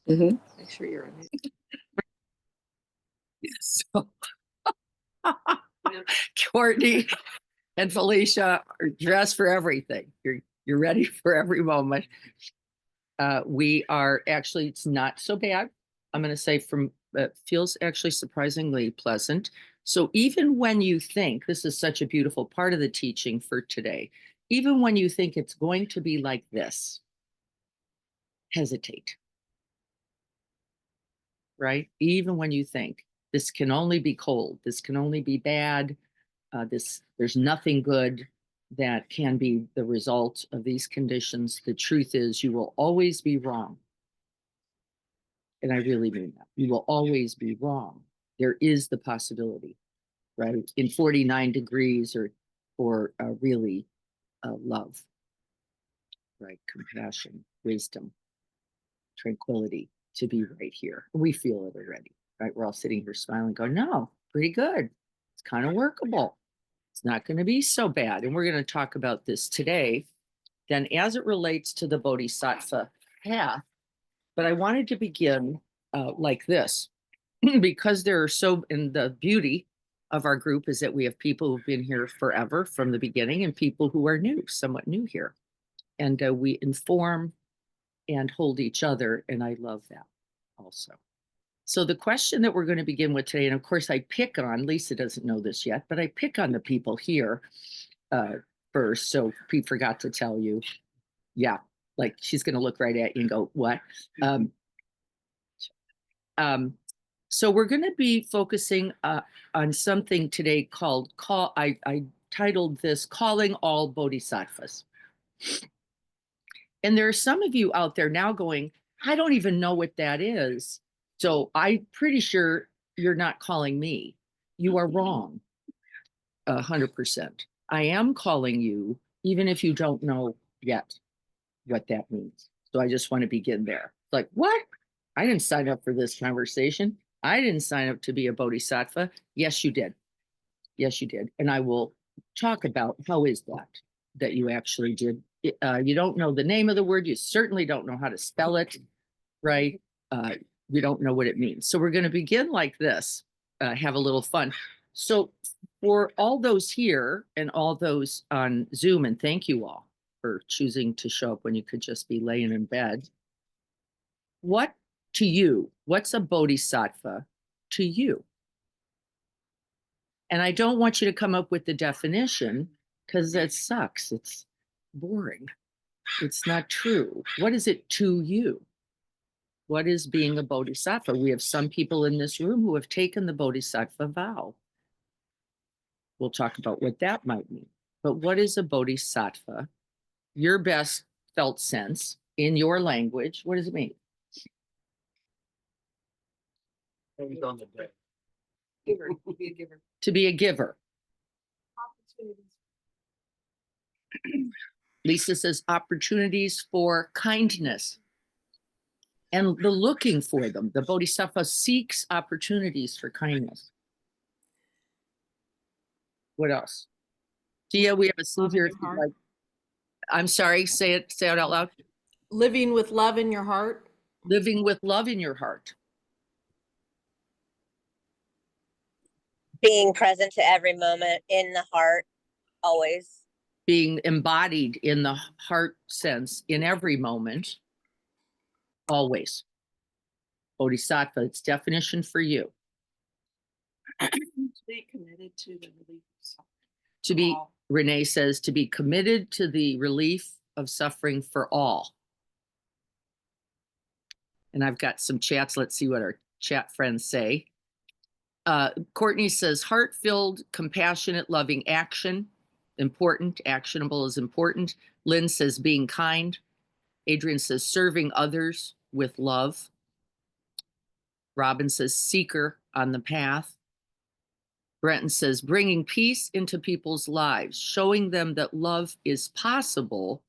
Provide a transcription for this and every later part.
Mhm. Make sure you're on it. So, Courtney and Felicia are dressed for everything. You're ready for every moment. We are actually, it's not so bad. I'm going to say feels actually surprisingly pleasant. So even when you think, this is such a beautiful part of the teaching for today, even when you think it's going to be like this, hesitate, right? Even when you think this can only be cold, this can only be bad, there's nothing good that can be the result of these conditions. The truth is you will always be wrong. And I really mean that. You will always be wrong. There is the possibility, right? In 49 degrees or really love, right? Compassion, wisdom, tranquility to be right here. We feel it already, right? We're all sitting here smiling, going, no, pretty good. It's kind of workable. It's not going to be so bad. And we're going to talk about this today. Then as it relates to the Bodhisattva path, but I wanted to begin like this. Because there are and the beauty of our group is that we have people who've been here forever from the beginning and people who are new, somewhat new here. And we inform and hold each other. And I love that also. So the question that we're going to begin with today, and of course I pick on, Lisa doesn't know this yet, but I pick on the people here first. So Pete forgot to tell you. Yeah, like she's going to look right at you and go, what? So we're going to be focusing on something today called I titled this Calling All Bodhisattvas. And there are some of you out there now going, I don't even know what that is. So I'm pretty sure you're not calling me. You are wrong. 100%. I am calling you, even if you don't know yet what that means. So I just want to begin there. Like, what? I didn't sign up for this conversation. I didn't sign up to be a bodhisattva. Yes, you did. Yes, you did. And I will talk about how is that you actually did. You don't know the name of the word. You certainly don't know how to spell it, right? You don't know what it means. So we're going to begin like this, have a little fun. So for all those here and all those on Zoom, and thank you all for choosing to show up when you could just be laying in bed. What to you, what's a bodhisattva to you? And I don't want you to come up with the definition because that sucks. It's boring. It's not true. What is it to you? What is being a bodhisattva? We have some people in this room who have taken the bodhisattva vow. We'll talk about what that might mean. But what is a bodhisattva? Your best felt sense in your language. What does it mean? Giver. To be a giver. To be a giver. Lisa says opportunities for kindness and the looking for them. The bodhisattva seeks opportunities for kindness. What else? Tia, we have a sleeve here. Like, I'm sorry, say it out loud. Living with love in your heart. Living with love in your heart. Being present to every moment in the heart, always. Being embodied in the heart sense in every moment, always. Bodhisattva, its definition for you. To be committed to the relief of suffering. To be, Renee says, to be committed to the relief of suffering for all. And I've got some chats. Let's see what our chat friends say. Courtney says, heart-filled, compassionate, loving action. Important, actionable is important. Lynn says, being kind. Adrian says, serving others with love. Robin says, seeker on the path. Brenton says, bringing peace into people's lives, showing them that love is possible,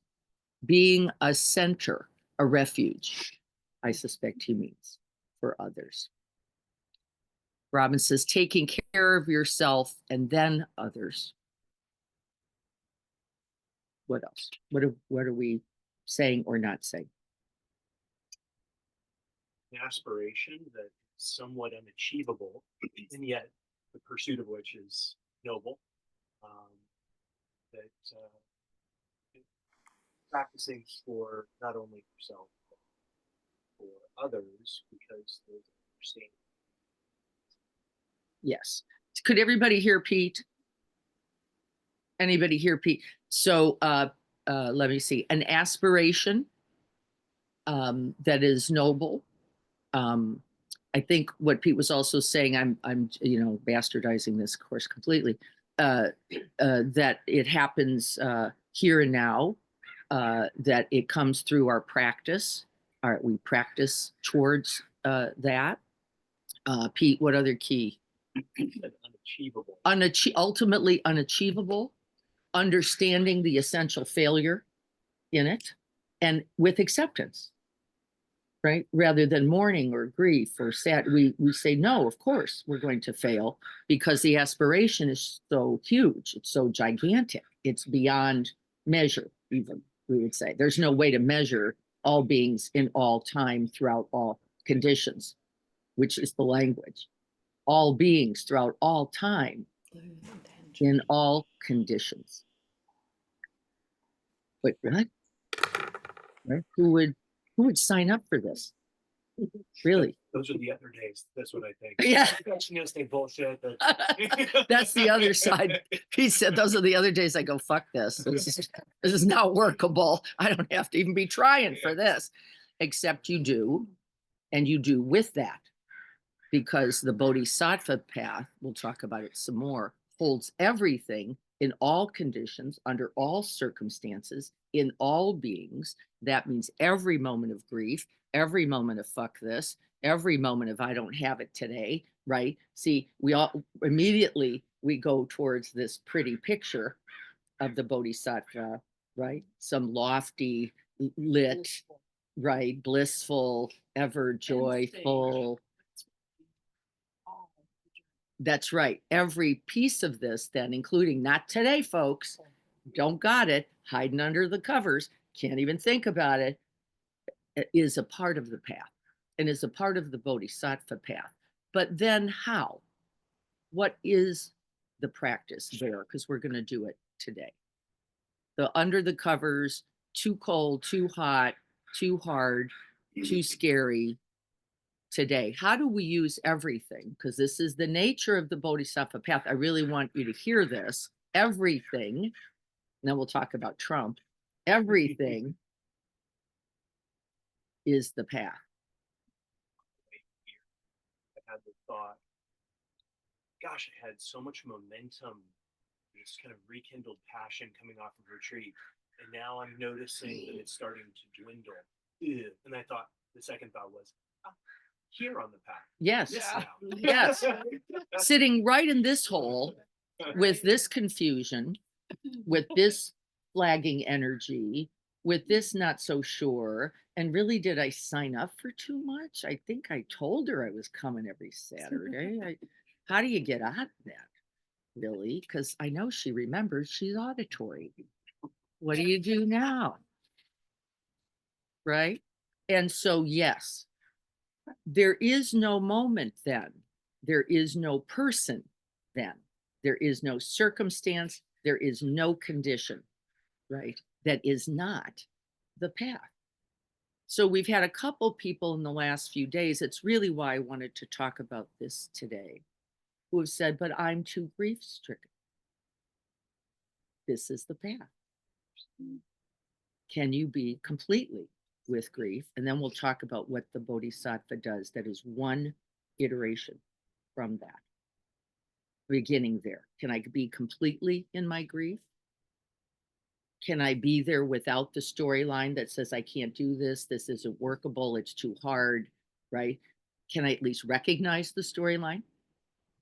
being a center, a refuge, I suspect he means, for others. Robin says, taking care of yourself and then others. What else? What are we saying or not saying? An aspiration that is somewhat unachievable, and yet the pursuit of which is noble. That practicing for not only yourself but for others, because there's understanding. Yes. Could everybody hear Pete? Anybody hear Pete? So let me see. An aspiration that is noble. I think what Pete was also saying, I'm bastardizing this course completely, that it happens here and now, that it comes through our practice. We practice towards that. Pete, what other key? Unachievable. Ultimately unachievable, understanding the essential failure in it, and with acceptance, right? Rather than mourning or grief or sad, we say, no, of course we're going to fail, because the aspiration is so huge. It's so gigantic. It's beyond measure, even, we would say. There's no way to measure all beings in all time throughout all conditions, which is the language. All beings throughout all time in all conditions. Wait, what? Right? Who would sign up for this? Really? Those are the other days. That's what I think. Yeah. You know, stay bullshit. That's the other side. He said, those are the other days I go, fuck this. This is not workable. I don't have to even be trying for this. Except you do, and you do with that. Because the Bodhisattva path, we'll talk about it some more, holds everything in all conditions, under all circumstances, in all beings. That means every moment of grief, every moment of fuck this, every moment of I don't have it today, right? See, we all immediately, we go towards this pretty picture of the Bodhisattva, right? Some lofty, lit, right? Blissful, ever joyful. That's right. Every piece of this, then, including not today, folks, don't got it, hiding under the covers, can't even think about it, is a part of the path and is a part of the Bodhisattva path. But then how? What is the practice there? Because we're going to do it today. The under the covers, too cold, too hot, too hard, too scary. Today, how do we use everything? Because this is the nature of the Bodhisattva path. I really want you to hear this. Everything, and then we'll talk about Trump. Everything is the path. I had the thought, gosh, I had so much momentum, this kind of rekindled passion coming off of retreat. And now I'm noticing that it's starting to dwindle. Ew. And I thought, the second thought was, here on the path. Yes. Yes. Yes. Sitting right in this hole with this confusion, with this flagging energy, with this not so sure. And really, did I sign up for too much? I think I told her I was coming every Saturday. How do you get out of that? Really? Because I know she remembers she's auditory. What do you do now? Right? And so, yes. There is no moment then. There is no person then. There is no circumstance. There is no condition, right? That is not the path. So we've had a couple people in the last few days. It's really why I wanted to talk about this today, who have said, but I'm too grief stricken. This is the path. Can you be completely with grief? And then we'll talk about what the Bodhisattva does. That is one iteration from that. Beginning there. Can I be completely in my grief? Can I be there without the storyline that says I can't do this, this isn't workable, it's too hard, right? Can I at least recognize the storyline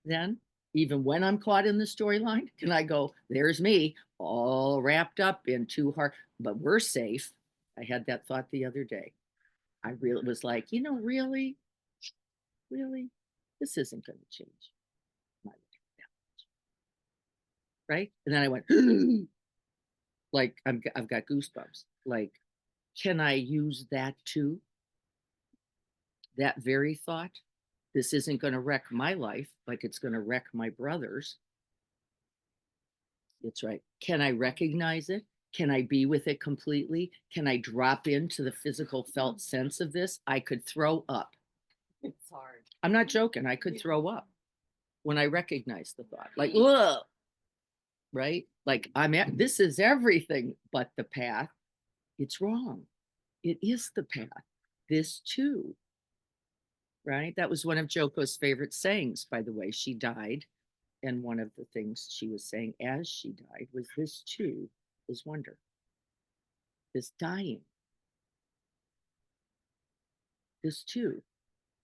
then? Even when I'm caught in the storyline, can I go, there's me, all wrapped up in too hard, but we're safe. I had that thought the other day. I really was like, really, this isn't going to change my life. Right? And then I went, like, I've got goosebumps. Like, can I use that too? That very thought? This isn't going to wreck my life like it's going to wreck my brother's. It's right. Can I recognize it? Can I be with it completely? Can I drop into the physical felt sense of this? I could throw up. It's hard. I'm not joking. I could throw up when I recognize the thought. Like, whoa, right? Like this is everything but the path. It's wrong. It is the path. This too. Right? That was one of Joko's favorite sayings, by the way. She died. And one of the things she was saying as she died was, this too is wonder. This dying. This too,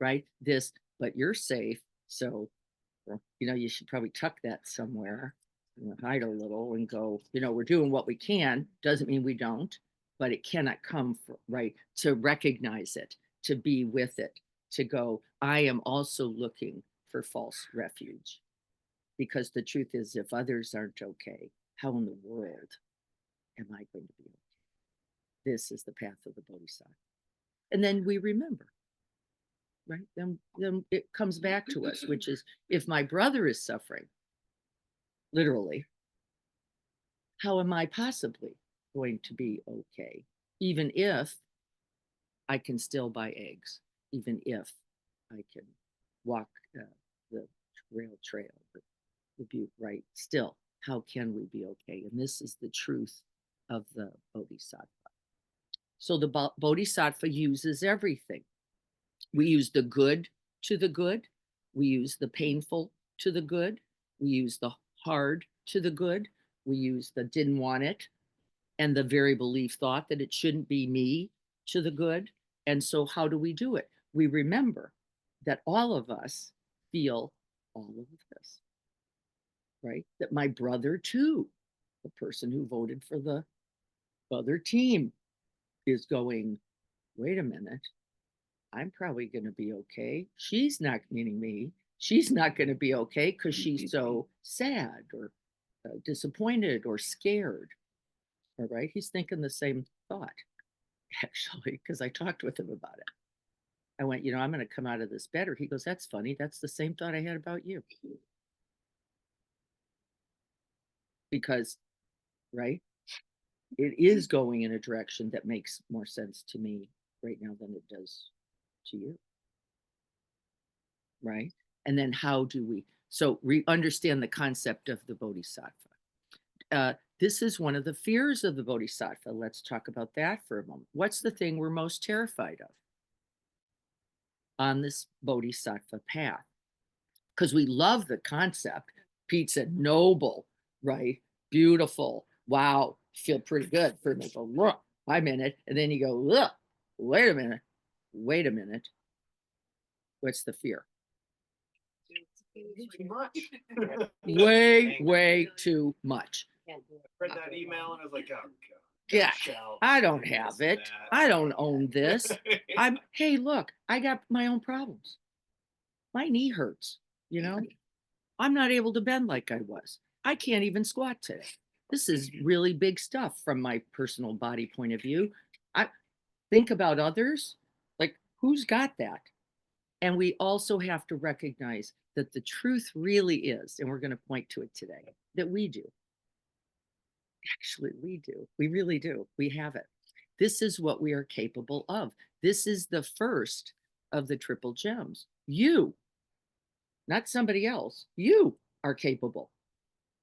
right? This, but you're safe. So, you should probably tuck that somewhere, hide a little and go, we're doing what we can. Doesn't mean we don't, but it cannot come from, right? To recognize it, to be with it, to go, I am also looking for false refuge. Because the truth is, if others aren't okay, how in the world am I going to be okay? This is the path of the Bodhisattva. And then we remember, right? Then it comes back to us, which is, if my brother is suffering, literally, how am I possibly going to be okay? Even if I can still buy eggs, even if I can walk the trail, the butte, right? Still, how can we be okay? And this is the truth of the Bodhisattva. So the Bodhisattva uses everything. We use the good to the good. We use the painful to the good. We use the hard to the good. We use the didn't want it and the very belief thought that it shouldn't be me to the good. And so how do we do it? We remember that all of us feel all of this, right? That my brother too, the person who voted for the other team, is going, wait a minute, I'm probably going to be okay. She's not, meaning me, she's not going to be okay because she's so sad or disappointed or scared. All right. He's thinking the same thought, actually, because I talked with him about it. I went, I'm going to come out of this better. He goes, that's funny. That's the same thought I had about you. Because, right, it is going in a direction that makes more sense to me right now than it does to you. Right? And then how do we, so understand the concept of the Bodhisattva. This is one of the fears of the Bodhisattva. Let's talk about that for a moment. What's the thing we're most terrified of on this Bodhisattva path? Because we love the concept. Pete said, noble, right? Beautiful. Wow. Feel pretty good for me. Go, look, I'm in it. And then you go, look, wait a minute. Wait a minute. What's the fear? Too much. Way too much. I read that email and I was like, oh god. Yeah, I don't have it. I don't own this. Hey, look, I got my own problems. My knee hurts, I'm not able to bend like I was. I can't even squat today. This is really big stuff from my personal body point of view. I think about others, like, who's got that? And we also have to recognize that the truth really is, and we're going to point to it today, that we do. Actually, we do. We really do. We have it. This is what we are capable of. This is the first of the triple gems. You, not somebody else, you are capable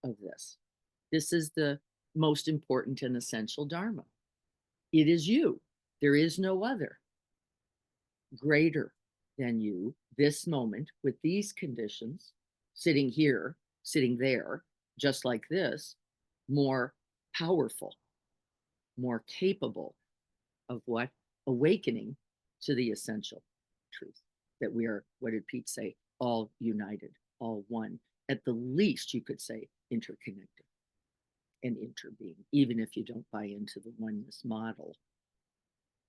of this. This is the most important and essential Dharma. It is you. There is no other greater than you this moment with these conditions, sitting here, sitting there, just like this, more powerful, more capable of what? Awakening to the essential truth that we are, what did Pete say? All united, all one. At the least, you could say interconnected and interbeing, even if you don't buy into the oneness model,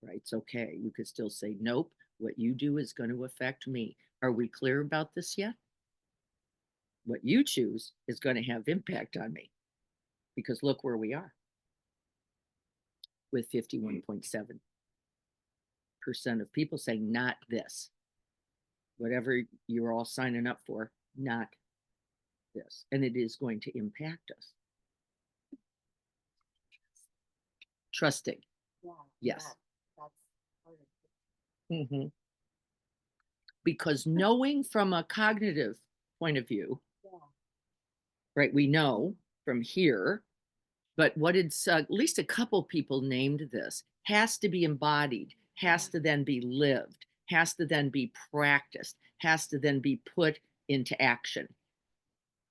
right? It's okay. You could still say, nope, what you do is going to affect me. Are we clear about this yet? What you choose is going to have impact on me, because look where we are with 51.7 of people saying, not this. Whatever you're all signing up for, not this. And it is going to impact us. Trusting. Yeah. Yes. That's part of it. Mhm. Because knowing from a cognitive point of view, Yeah. right, we know from here, but what it's at least a couple people named this, has to be embodied, has to then be lived, has to then be practiced, has to then be put into action,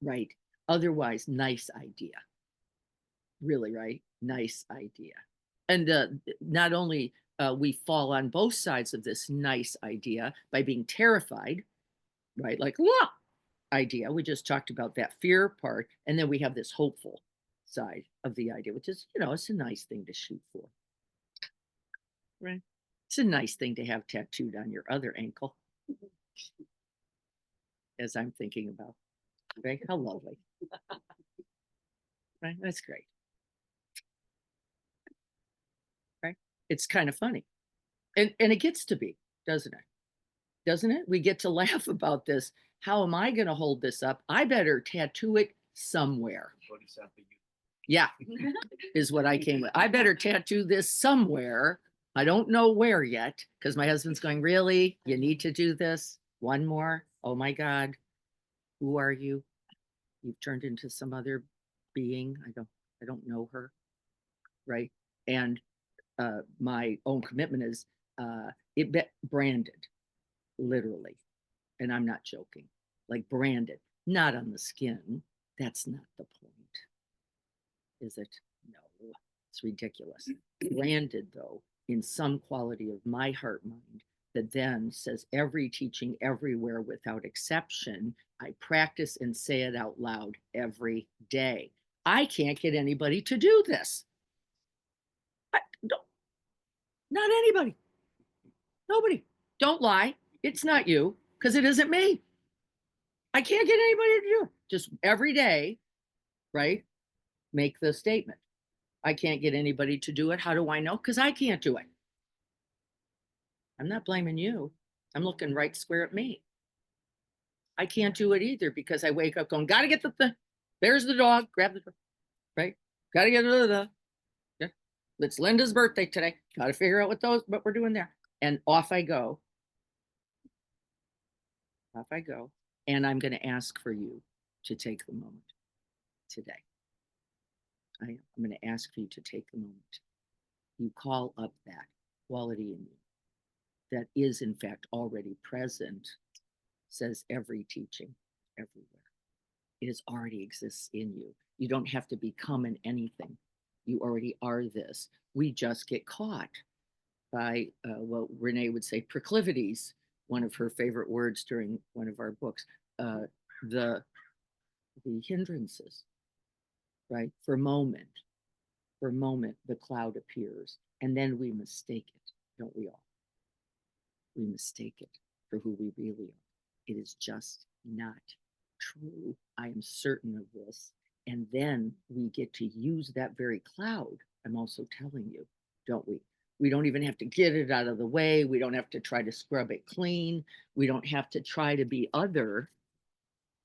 right? Otherwise, nice idea. Really, right? Nice idea. And not only we fall on both sides of this nice idea by being terrified, right? Like, whoa, idea. We just talked about that fear part. And then we have this hopeful side of the idea, which is, it's a nice thing to shoot for. Right? It's a nice thing to have tattooed on your other ankle, as I'm thinking about. Right? How lovely. Right? That's great. Right? It's kind of funny. And it gets to be, doesn't it? Doesn't it? We get to laugh about this. How am I going to hold this up? I better tattoo it somewhere. Bodhisattva youth. Yeah, is what I came with. I better tattoo this somewhere. I don't know where yet, because my husband's going, really? You need to do this? One more? Oh my God. Who are you? You've turned into some other being. I don't know her. Right. And my own commitment is branded, literally. And I'm not joking. Like branded, not on the skin. That's not the point. Is it? No, it's ridiculous. Branded, though, in some quality of my heart mind that then says every teaching everywhere without exception, I practice and say it out loud every day. I can't get anybody to do this. Not anybody. Nobody. Don't lie. It's not you, because it isn't me. I can't get anybody to do it. Just every day, right? Make the statement. I can't get anybody to do it. How do I know? Because I can't do it. I'm not blaming you. I'm looking right square at me. I can't do it either because I wake up going, gotta get the there's the dog, grab the, right? Gotta get the, yeah. It's Linda's birthday today. Gotta figure out what we're doing there. And off I go. Off I go. And I'm going to ask for you to take the moment today. I'm going to ask for you to take the moment. You call up that quality in you that is, in fact, already present, says every teaching everywhere. It is already exists in you. You don't have to become an anything. You already are this. We just get caught by what Renee would say, proclivities, one of her favorite words during one of our books, the hindrances, right? For a moment, the cloud appears, and then we mistake it, don't we all? We mistake it for who we really are. It is just not true. I am certain of this. And then we get to use that very cloud. I'm also telling you, don't we? We don't even have to get it out of the way. We don't have to try to scrub it clean. We don't have to try to be other.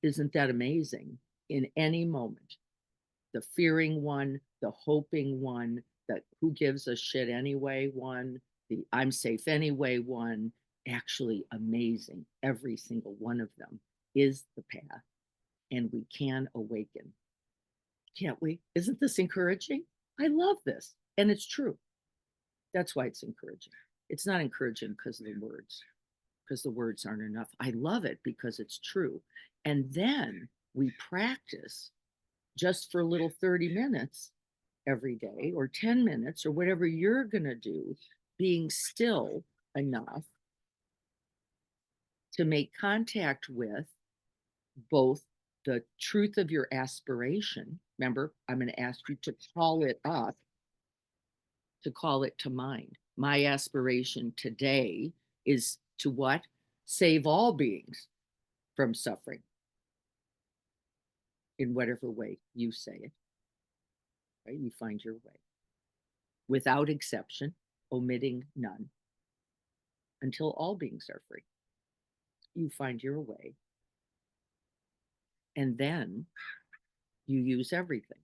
Isn't that amazing? In any moment, the fearing one, the hoping one, the who gives a shit anyway one, the I'm safe anyway one, actually amazing. Every single one of them is the path, and we can awaken. Can't we? Isn't this encouraging? I love this. And it's true. That's why it's encouraging. It's not encouraging because of the words aren't enough. I love it because it's true. And then we practice just for a little 30 minutes every day or 10 minutes or whatever you're going to do, being still enough to make contact with both the truth of your aspiration. Remember, I'm going to ask you to call it up, to call it to mind. My aspiration today is to what? Save all beings from suffering in whatever way you say it, right? You find your way without exception, omitting none. until all beings are free. You find your way. And then you use everything,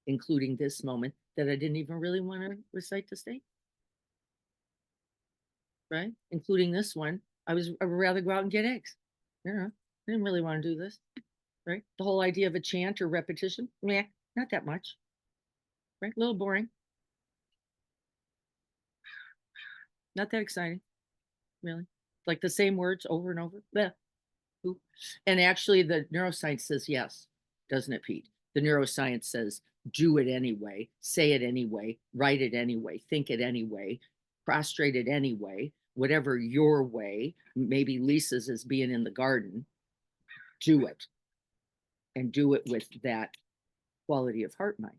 including this moment that I didn't even really want to recite the state. Right? Including this one. I would rather go out and get eggs. You know, I didn't really want to do this. Right? The whole idea of a chant or repetition, meh, not that much. Right? A little boring. Not that exciting, really. Like the same words over and over. Bleh. Oop. And actually, the neuroscience says yes, doesn't it, Pete? The neuroscience says do it anyway, say it anyway, write it anyway, think it anyway, prostrate it anyway, whatever your way. Maybe Lisa's is being in the garden. Do it. And do it with that quality of heart mind,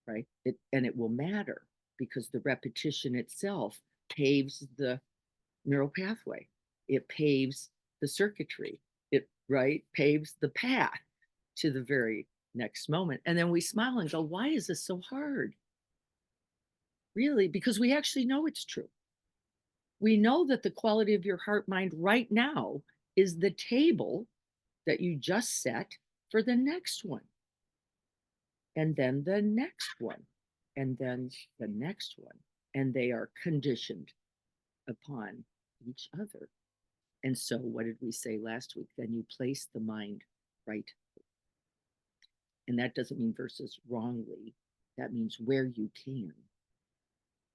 right? And it will matter because the repetition itself paves the neural pathway. It paves the circuitry. It paves the path to the very next moment. And then we smile and go, why is this so hard? Really? Because we actually know it's true. We know that the quality of your heart mind right now is the table that you just set for the next one. And then the next one. And then the next one. And they are conditioned upon each other. And so what did we say last week? Then you place the mind right. And that doesn't mean versus wrongly. That means where you can.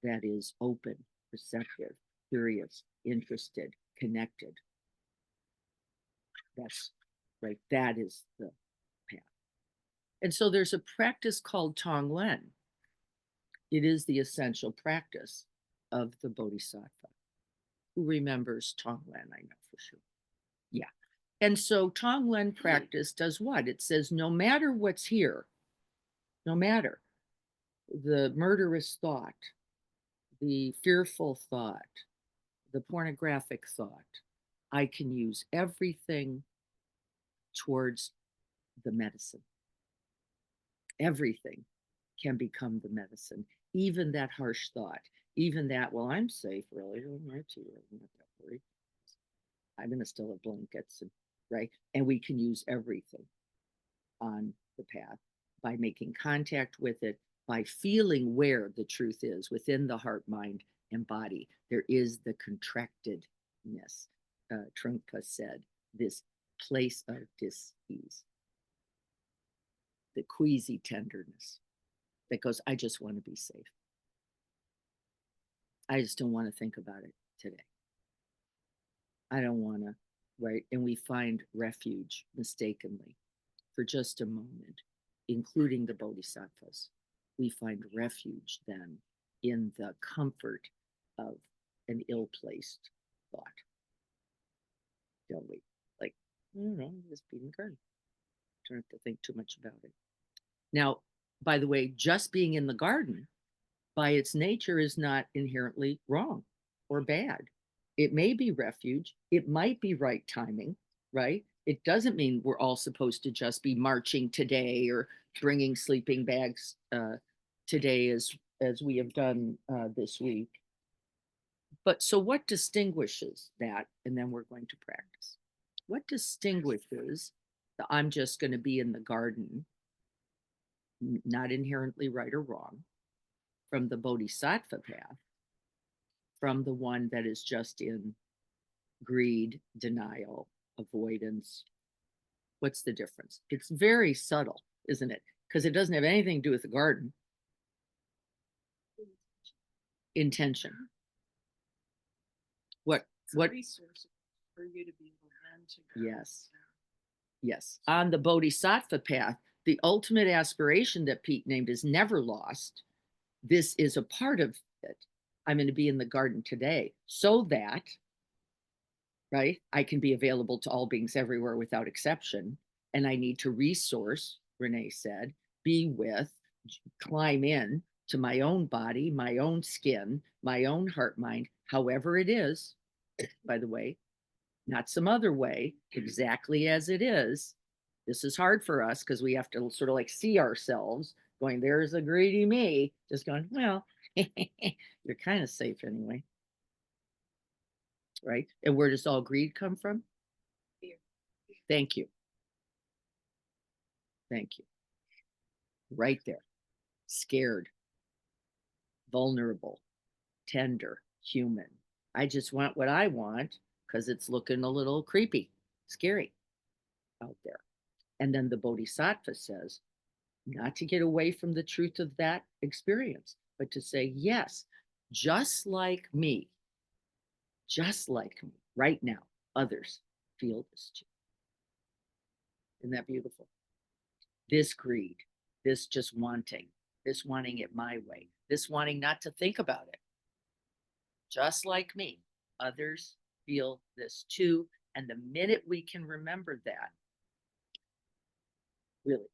That is open, receptive, curious, interested, connected. That's right. That is the path. And so there's a practice called Tonglen. It is the essential practice of the Bodhisattva. Who remembers Tonglen? I know for sure. Yeah. And so Tonglen practice does what? It says, no matter what's here, no matter the murderous thought, the fearful thought, the pornographic thought, I can use everything towards the medicine. Everything can become the medicine. Even that harsh thought, even that, well, I'm safe, really. I'm not that worried. I'm going to still have blankets, right? And we can use everything on the path by making contact with it, by feeling where the truth is within the heart, mind, and body. There is the contractedness. Trungpa said, this place of dis-ease, the queasy tenderness that goes, I just want to be safe. I just don't want to think about it today. I don't want to, right? And we find refuge mistakenly for just a moment, including the Bodhisattvas. We find refuge then in the comfort of an ill-placed thought. Don't we? Like, I don't know, just be in the garden. Don't have to think too much about it. Now, by the way, just being in the garden by its nature is not inherently wrong or bad. It may be refuge. It might be right timing, right? It doesn't mean we're all supposed to just be marching today or bringing sleeping bags today as we have done this week. But so what distinguishes that? And then we're going to practice. What distinguishes the I'm just going to be in the garden, not inherently right or wrong, from the Bodhisattva path, from the one that is just in greed, denial, avoidance? What's the difference? It's very subtle, isn't it? Because it doesn't have anything to do with the garden. Intention. What resource for you to be able then to go. Yes. Yes. On the Bodhisattva path, the ultimate aspiration that Pete named is never lost. This is a part of it. I'm going to be in the garden today so that, right, I can be available to all beings everywhere without exception. And I need to resource, Renee said, be with, climb in to my own body, my own skin, my own heart, mind, however it is, by the way, not some other way, exactly as it is. This is hard for us because we have to sort of like see ourselves going, there's a greedy me, just going, well, you're kind of safe anyway. right? And where does all greed come from? Fear. Thank you. Thank you. Right there. Scared, vulnerable, tender, human. I just want what I want because it's looking a little creepy, scary out there. And then the Bodhisattva says, not to get away from the truth of that experience, but to say, yes, just like me, right now, others feel this too. Isn't that beautiful? This greed, this just wanting, this wanting it my way, this wanting not to think about it. Just like me, others feel this too. And the minute we can remember that, really,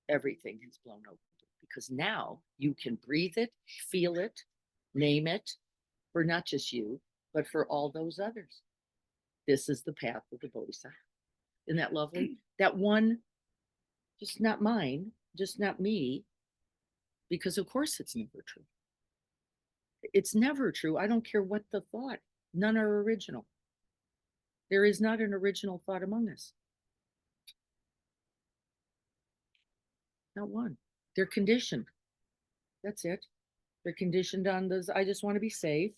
everything has blown open because now you can breathe it, feel it, name it for not just you, but for all those others. This is the path of the Bodhisattva. Isn't that lovely? That one, just not mine, just not me, because of course it's never true. It's never true. I don't care what the thought. None are original. There is not an original thought among us. Not one. They're conditioned. That's it. They're conditioned on those. I just want to be safe.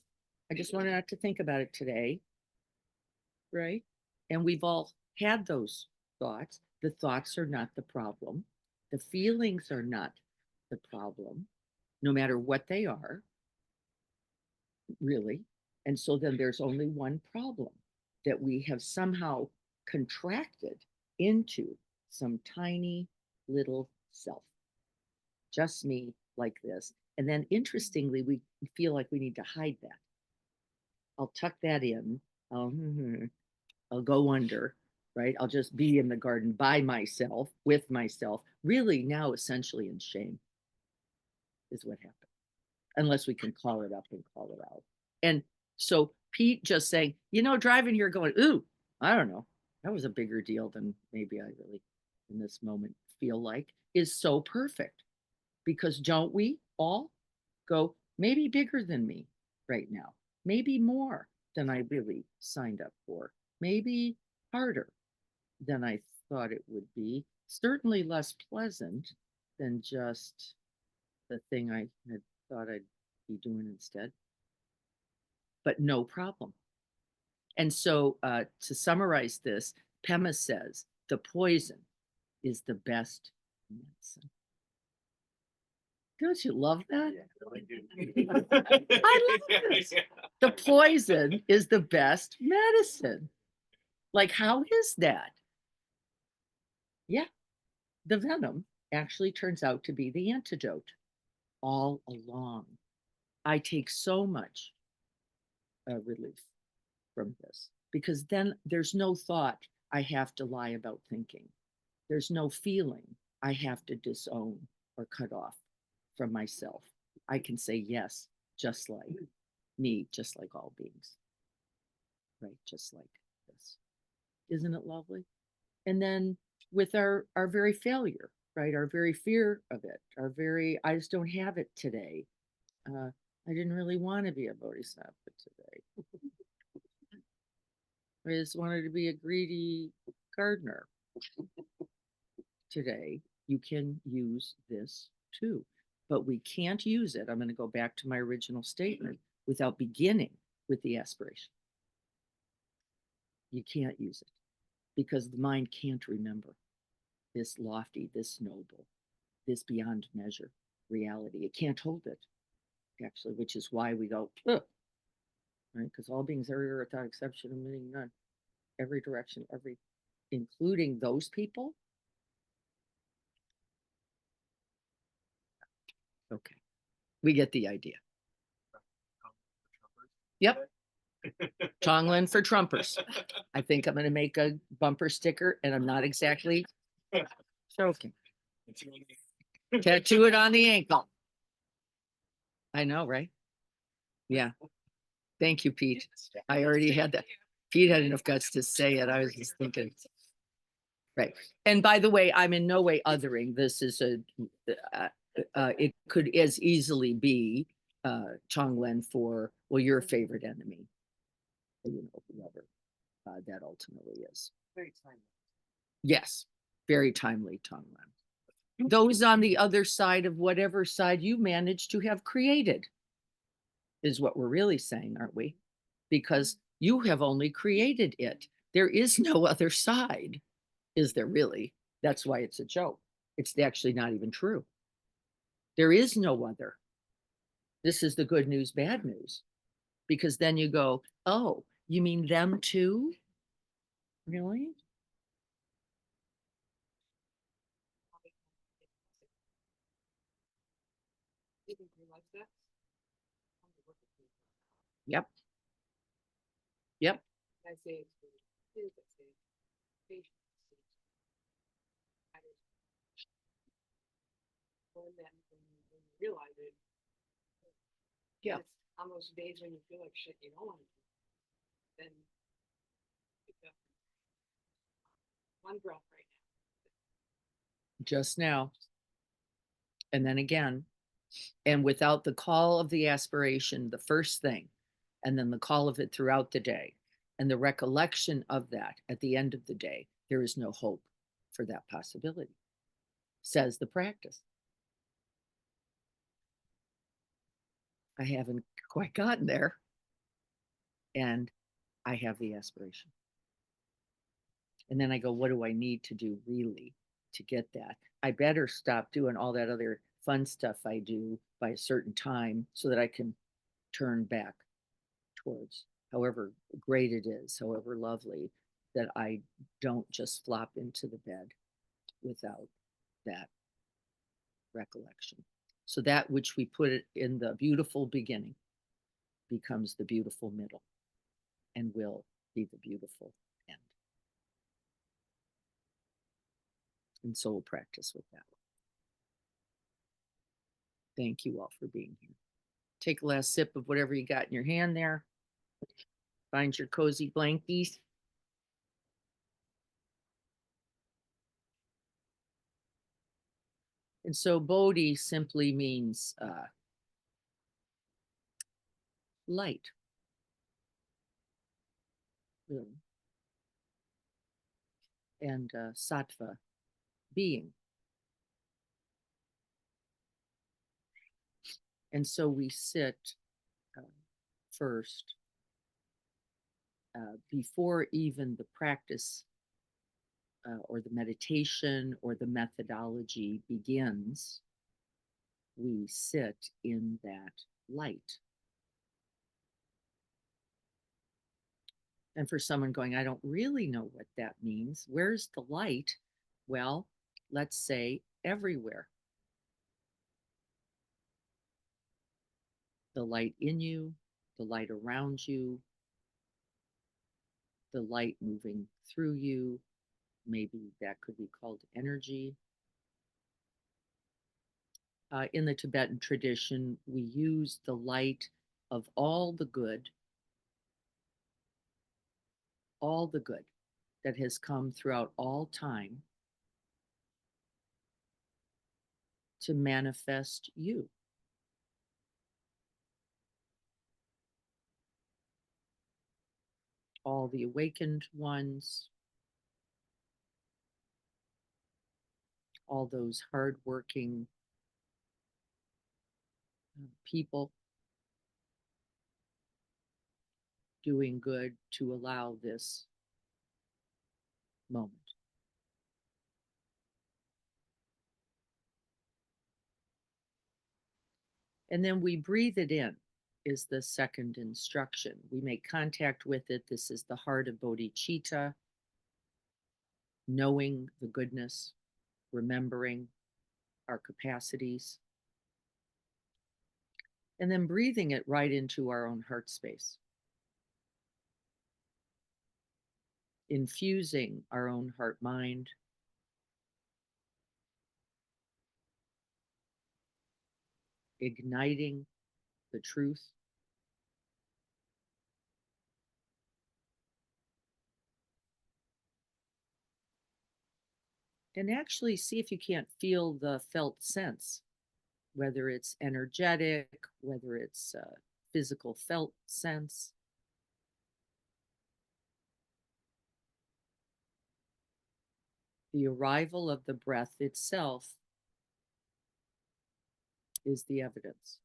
I just want not to think about it today. Right? And we've all had those thoughts. The thoughts are not the problem. The feelings are not the problem, no matter what they are, really. And so then there's only one problem, that we have somehow contracted into some tiny little self. Just me, like this. And then interestingly, we feel like we need to hide that. I'll tuck that in. I'll go under, right? I'll just be in the garden by myself, with myself, really now essentially in shame is what happened. Unless we can call it up and call it out. And so Pete just saying, driving here going, ooh, I don't know. That was a bigger deal than maybe I really in this moment feel like, is so perfect. Because don't we all go, maybe bigger than me right now, maybe more than I really signed up for, maybe harder than I thought it would be, certainly less pleasant than just the thing I had thought I'd be doing instead, but no problem. And so to summarize this, Pema says the poison is the best medicine. Don't you love that? Yeah, I do. I love this. The poison is the best medicine. Like, how is that? Yeah, the venom actually turns out to be the antidote all along. I take so much relief from this because then there's no thought I have to lie about thinking. There's no feeling I have to disown or cut off from myself. I can say yes, just like me, just like all beings. Right, just like this. Isn't it lovely? And then with our very failure, right, our very fear of it, our very, I just don't have it today. I didn't really want to be a bodhisattva today. I just wanted to be a greedy gardener today. You can use this too, but we can't use it. I'm going to go back to my original statement without beginning with the aspiration. You can't use it because the mind can't remember this lofty, this noble, this beyond measure reality. It can't hold it, actually, which is why we go, ugh, right? Because all beings everywhere without exception, omitting none, every direction, including those people. Okay, we get the idea. Yep. Tonglen for Trumpers. I think I'm going to make a bumper sticker, and I'm not exactly joking. Tattoo it on the ankle. I know, right? Yeah. Thank you, Pete. I already had that. Pete had enough guts to say it. I was just thinking. Right. And by the way, I'm in no way othering. This is it could as easily be Tonglen for, well, your favorite enemy. whoever that ultimately is. Very timely. Yes, very timely, Tonglen. Those on the other side of whatever side you managed to have created is what we're really saying, aren't we? Because you have only created it. There is no other side, is there really? That's why it's a joke. It's actually not even true. There is no other. This is the good news, bad news. Because then you go, oh, you mean them too? Really? You think we like that? Yep. Yep. I say it's for kids, I say patience. Learn that when you realize it. Yeah. It's on those days when you feel like shit, you don't want to do. Then pick up one breath right Just now. And then again. And without the call of the aspiration, the first thing, and then the call of it throughout the day, and the recollection of that at the end of the day, there is no hope for that possibility, says the practice. I haven't quite gotten there, and I have the aspiration. And then I go, what do I need to do really to get that? I better stop doing all that other fun stuff I do by a certain time so that I can turn back towards however great it is, however lovely, that I don't just flop into the bed without that recollection. So that which we put it in the beautiful beginning becomes the beautiful middle and will be the beautiful end. And so we'll practice with that. Thank you all for being here. Take a last sip of whatever you got in your hand there. Find your cozy blankies. And so Bodhi simply means light. Really. And sattva, being. And so we sit first before even the practice or the meditation or the methodology begins. We sit in that light. And for someone going, I don't really know what that means. Where's the light? Well, let's say everywhere. The light in you, the light around you, the light moving through you. Maybe that could be called energy. In the Tibetan tradition, we use the light of all the good that has come throughout all time to manifest you. All the awakened ones, all those hardworking people doing good to allow this moment. And then we breathe it in, is the second instruction. We make contact with it. This is the heart of bodhicitta, knowing the goodness, remembering our capacities, and then breathing it right into our own heart space, infusing our own heart mind, igniting the truth, and actually see if you can't feel the felt sense, whether it's energetic, whether it's physical felt sense. The arrival of the breath itself is the evidence.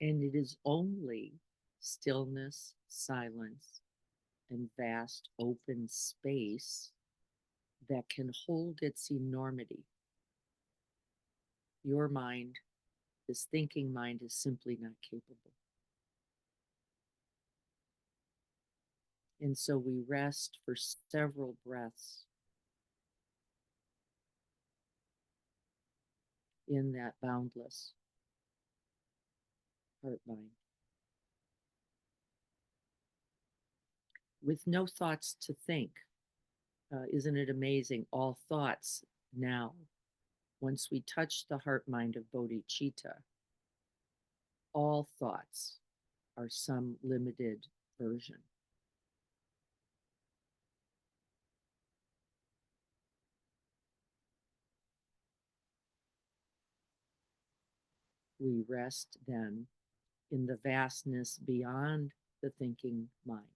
And it is only stillness, silence, and vast open space that can hold its enormity. Your mind, this thinking mind, is simply not capable. And so we rest for several breaths in that boundless heart mind, with no thoughts to think. Isn't it amazing? All thoughts now, once we touch the heart mind of bodhicitta, all thoughts are some limited version. We rest then in the vastness beyond the thinking mind.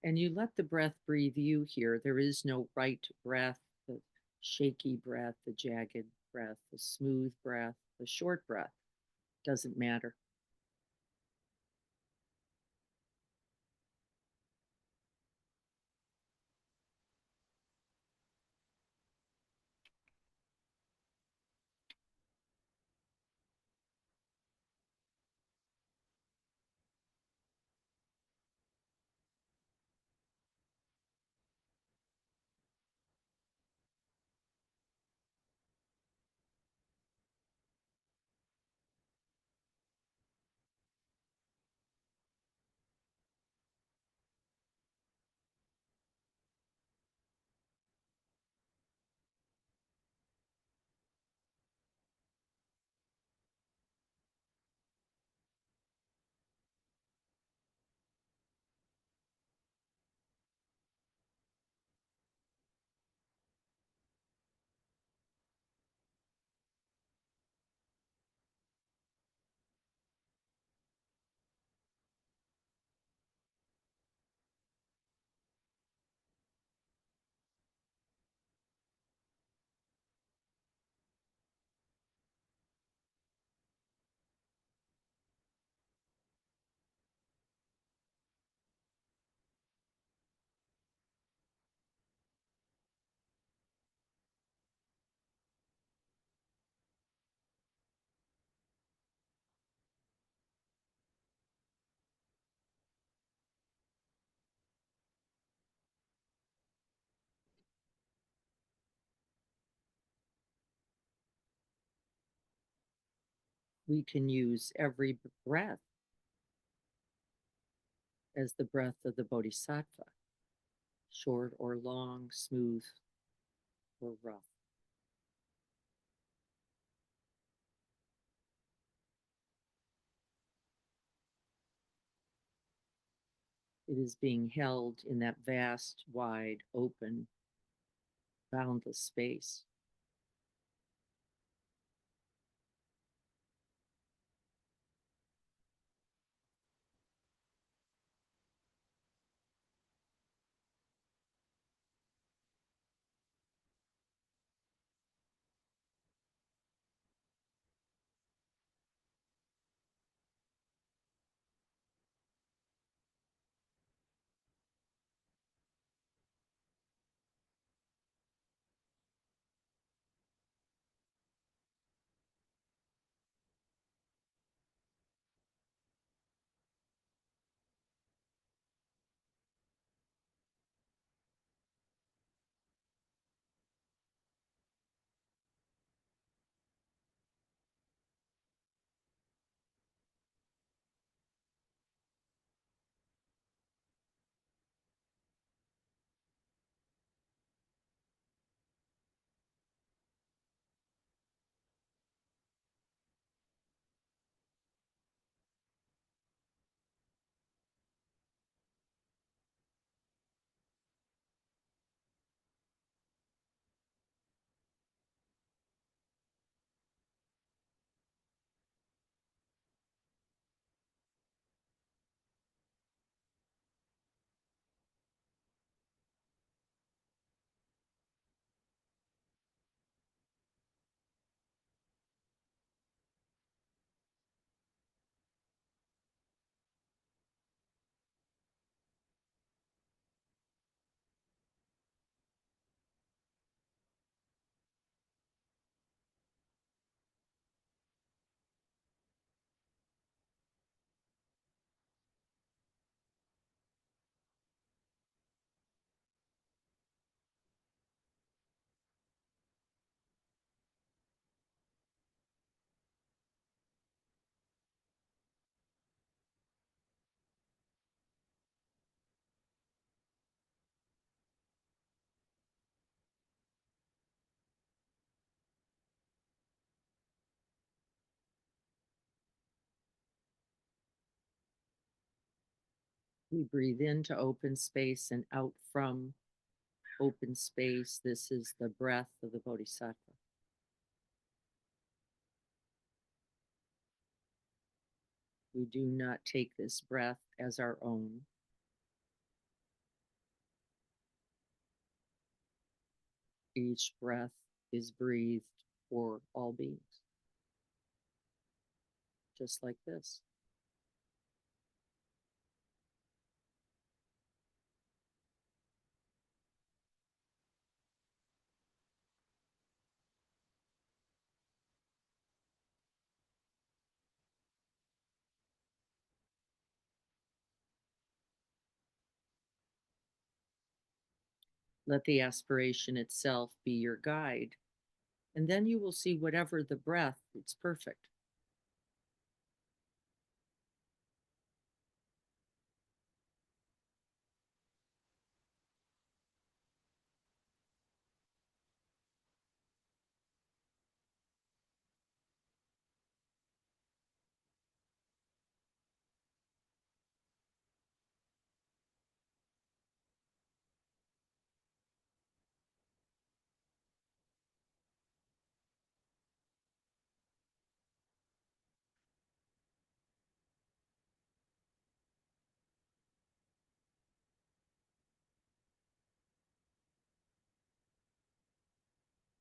And you let the breath breathe you here. There is no right breath, the shaky breath, the jagged breath, the smooth breath, the short breath. Doesn't matter. We can use every breath as the breath of the Bodhisattva, short or long, smooth or rough. It is being held in that vast, wide, open, boundless space. We breathe into open space and out from open space. This is the breath of the Bodhisattva. We do not take this breath as our own. Each breath is breathed for all beings, just like this. Let the aspiration itself be your guide, and then you will see whatever the breath, it's perfect.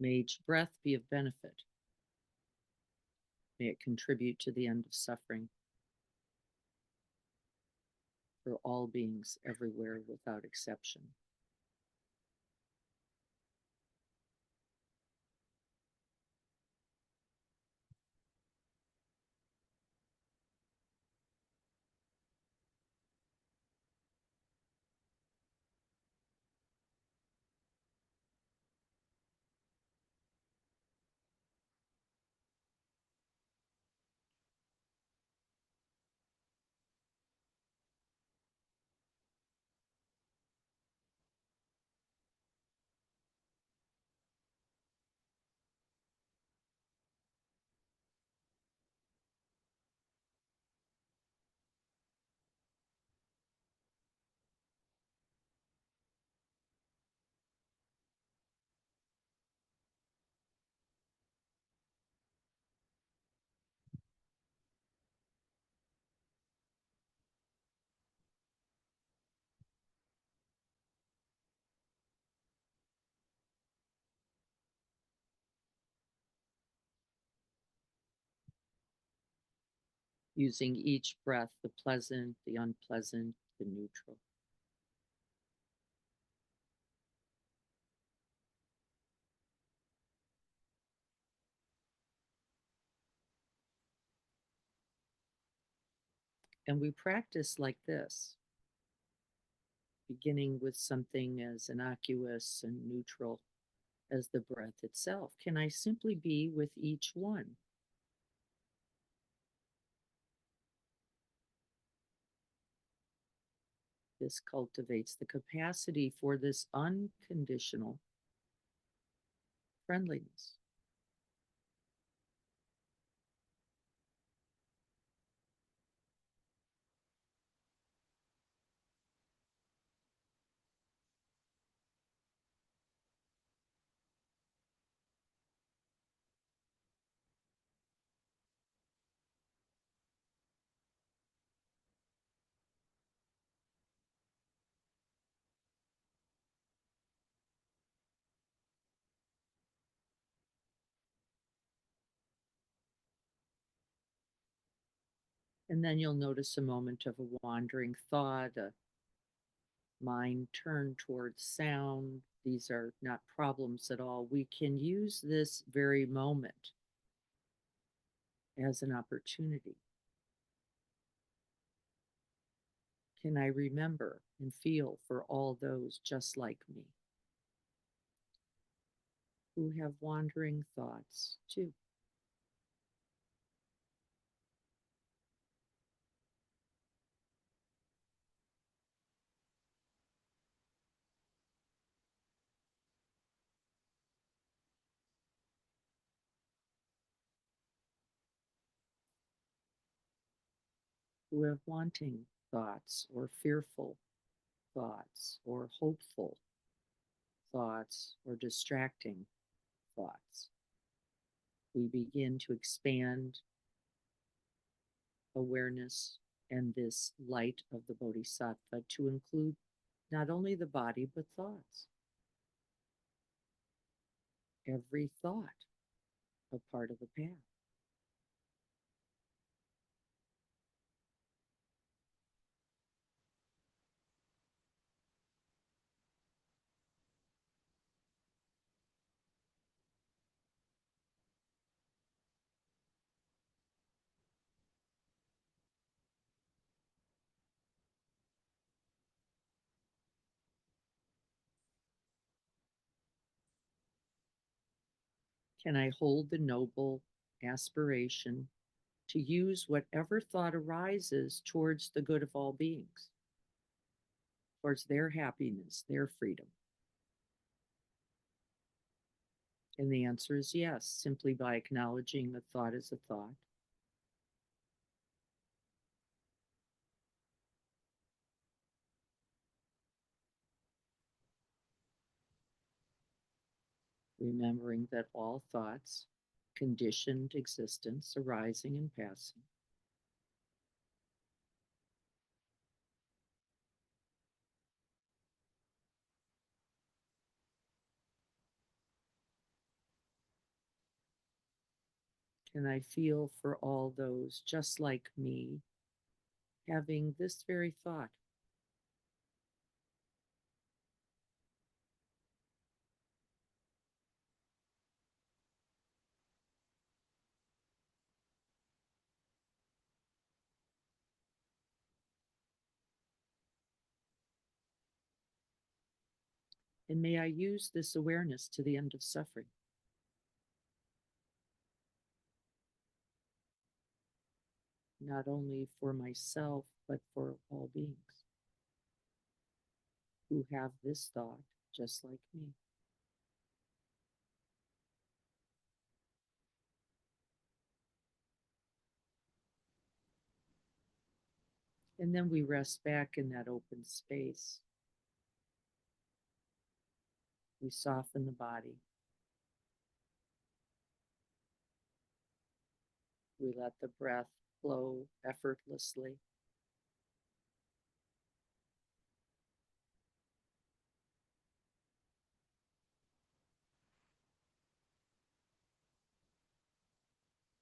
May each breath be of benefit. May it contribute to the end of suffering for all beings everywhere without exception. Using each breath, the pleasant, the unpleasant, the neutral. And we practice like this, beginning with something as innocuous and neutral as the breath itself. Can I simply be with each one? This cultivates the capacity for this unconditional friendliness. And then you'll notice a moment of a wandering thought, a mind turned towards sound. These are not problems at all. We can use this very moment as an opportunity. Can I remember and feel for all those just like me who have wandering thoughts too? Who have wanting thoughts or fearful thoughts or hopeful thoughts or distracting thoughts. We begin to expand awareness and this light of the Bodhisattva to include not only the body but thoughts. Every thought a part of the path. Can I hold the noble aspiration to use whatever thought arises towards the good of all beings, towards their happiness, their freedom? And the answer is yes, simply by acknowledging a thought as a thought. Remembering that all thoughts, conditioned existence, arising and passing. Can I feel for all those just like me having this very thought? And may I use this awareness to the end of suffering. Not only for myself, but for all beings who have this thought just like me. And then we rest back in that open space. We soften the body. We let the breath flow effortlessly.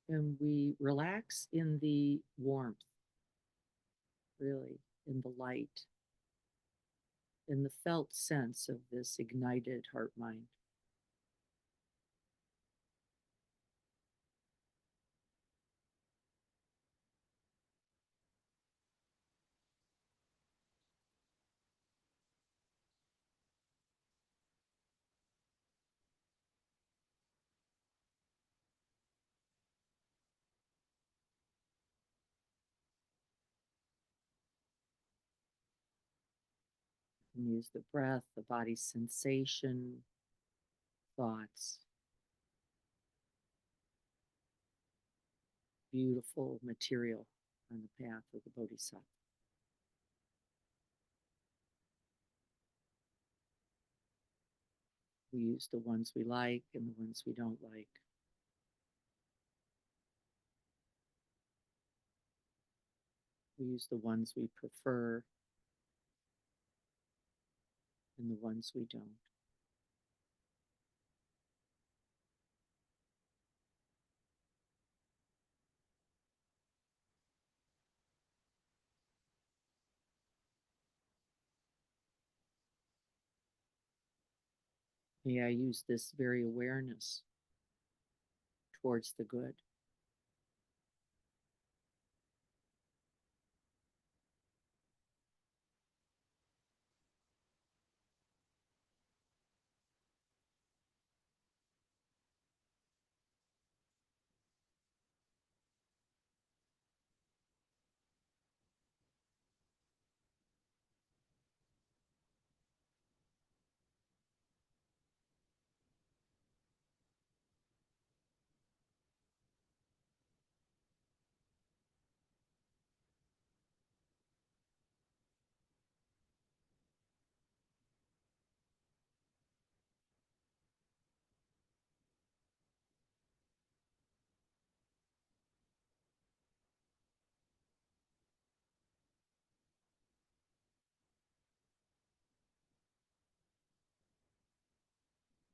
And we relax in the warmth, really, in the light, in the felt sense of this ignited heart mind. And use the breath, the body's sensation, thoughts. Beautiful material on the path of the Bodhisattva. We use the ones we like and the ones we don't like. We use the ones we prefer and the ones we don't. May I use this very awareness towards the good.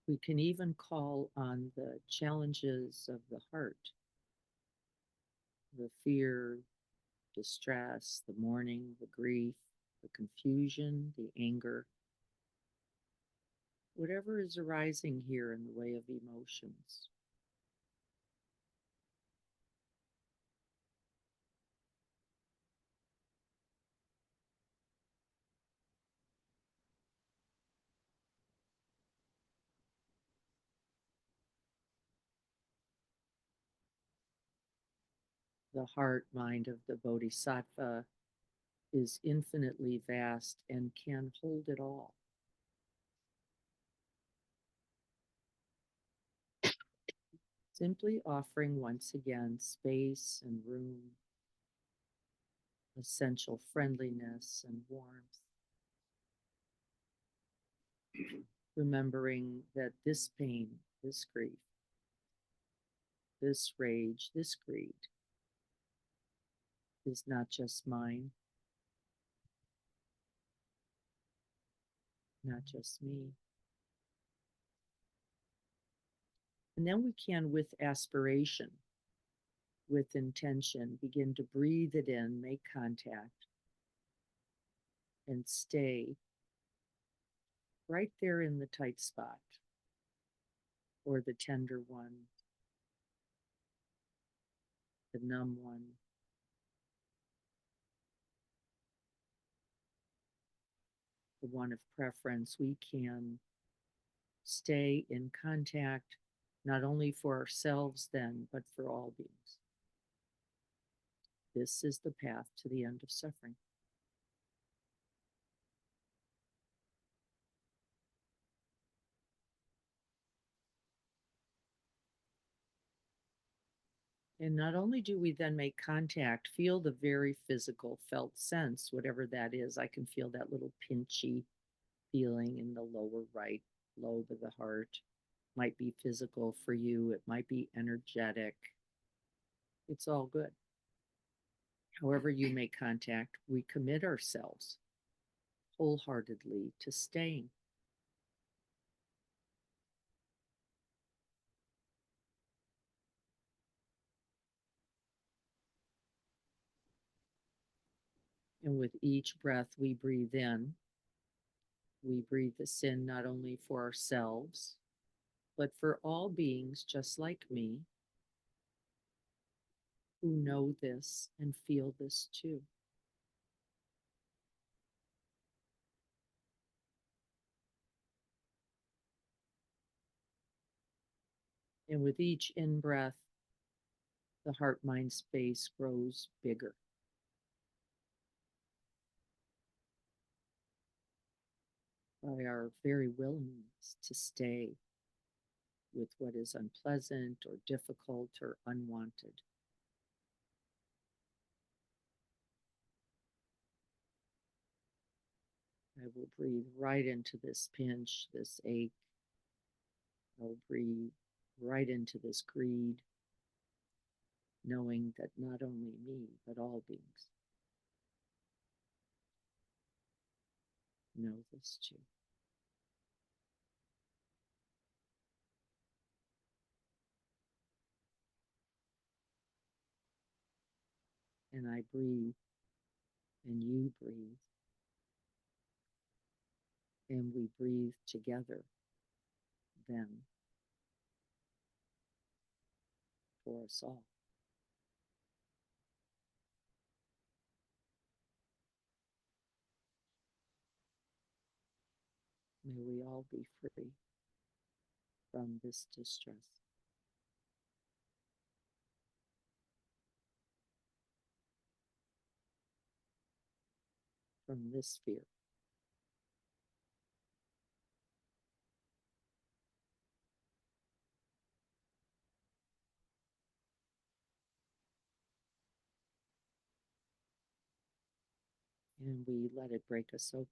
We can even call on the challenges of the heart, the fear, distress, the mourning, the grief, the confusion, the anger, whatever is arising here in the way of emotions. The heart mind of the Bodhisattva is infinitely vast and can hold it all. Simply offering once again space and room, essential friendliness and warmth. Remembering that this pain, this grief, this rage, this greed is not just mine, not just me. And then we can, with aspiration, with intention, begin to breathe it in, make contact, and stay right there in the tight spot or the tender one, the numb one. The one of preference. We can stay in contact not only for ourselves then, but for all beings. This is the path to the end of suffering. And not only do we then make contact, feel the very physical felt sense, whatever that is. I can feel that little pinchy feeling in the lower right lobe of the heart. Might be physical for you, it might be energetic. It's all good. However you make contact, we commit ourselves wholeheartedly to staying. And with each breath we breathe in, we breathe this in not only for ourselves, but for all beings just like me who know this and feel this too. And with each in breath, the heart mind space grows bigger. By our very willingness to stay with what is unpleasant or difficult or unwanted. I will breathe right into this pinch, this ache. I'll breathe right into this greed, knowing that not only me, but all beings know this too. And I breathe, and you breathe, and we breathe together then for us all. May we all be free from this distress. From this fear. And we let it break us open.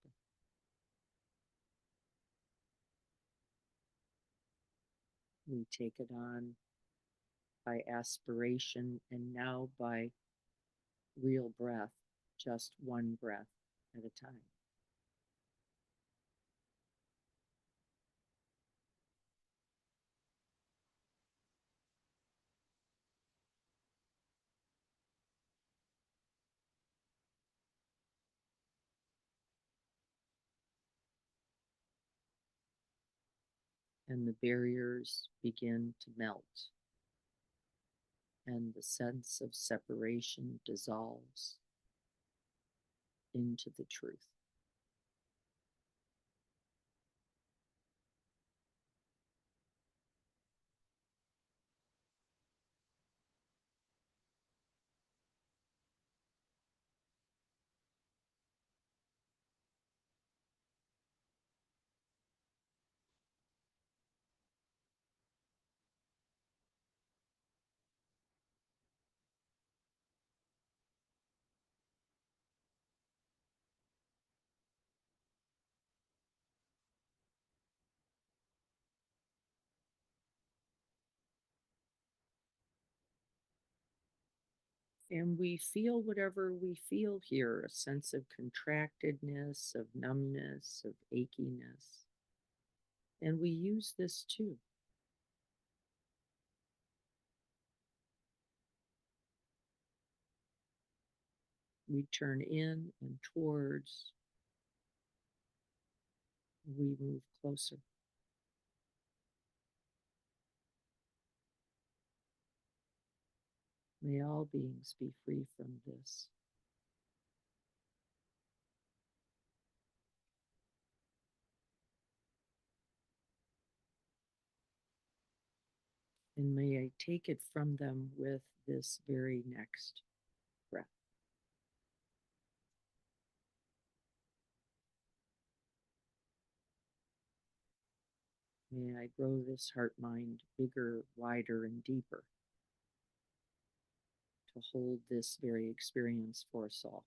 We take it on by aspiration and now by real breath, just one breath at a time. and the barriers begin to melt, and the sense of separation dissolves into the truth. And we feel whatever we feel here, a sense of contractedness, of numbness, of achiness. And we use this too. We turn in and towards, we move closer. May all beings be free from this. And may I take it from them with this very next breath. May I grow this heart mind bigger, wider, and deeper to hold this very experience for us all.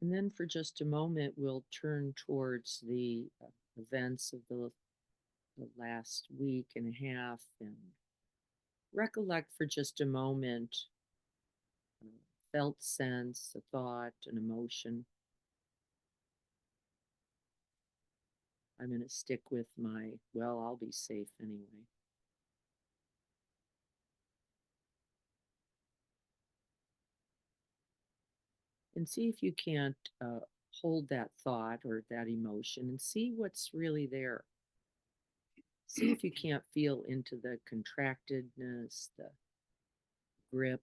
And then for just a moment, we'll turn towards the events of the last week and a half and recollect for just a moment a felt sense, a thought, an emotion. I'm going to stick with my, well, I'll be safe anyway. And see if you can't hold that thought or that emotion and see what's really there. See if you can't feel into the contractedness, the grip,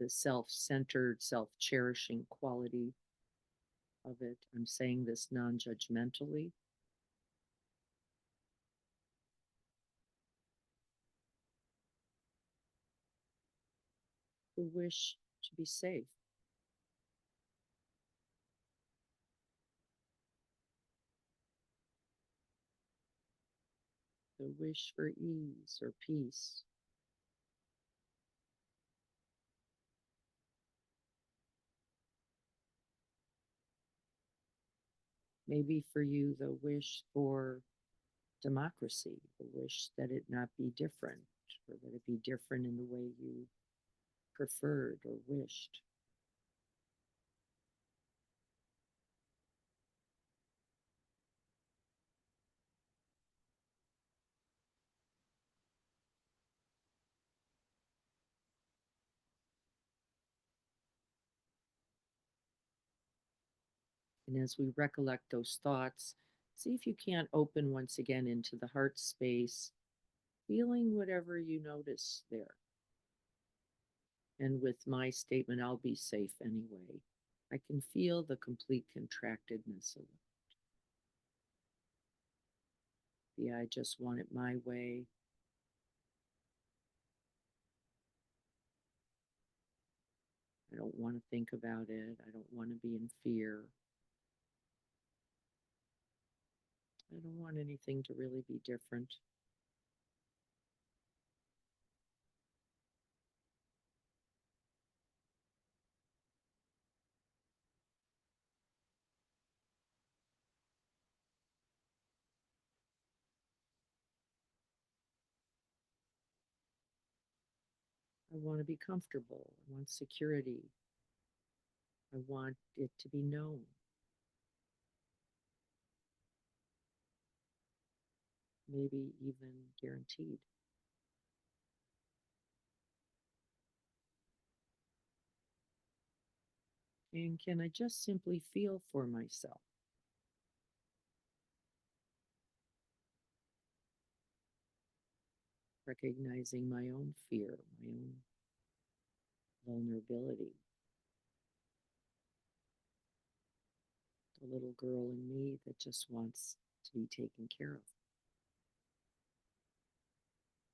the self-centered, self-cherishing quality of it. I'm saying this non-judgmentally. The wish to be safe. The wish for ease or peace. Maybe for you, the wish for democracy, the wish that it not be different, or that it be different in the way you preferred or wished. And as we recollect those thoughts, see if you can't open once again into the heart space, feeling whatever you notice there. And with my statement, I'll be safe anyway. I can feel the complete contractedness of it. The I just want it my way. I don't want to think about it. I don't want to be in fear. I don't want anything to really be different. I want to be comfortable. I want security. I want it to be known. Maybe even guaranteed. And can I just simply feel for myself? Recognizing my own fear, my own vulnerability. The little girl in me that just wants to be taken care of,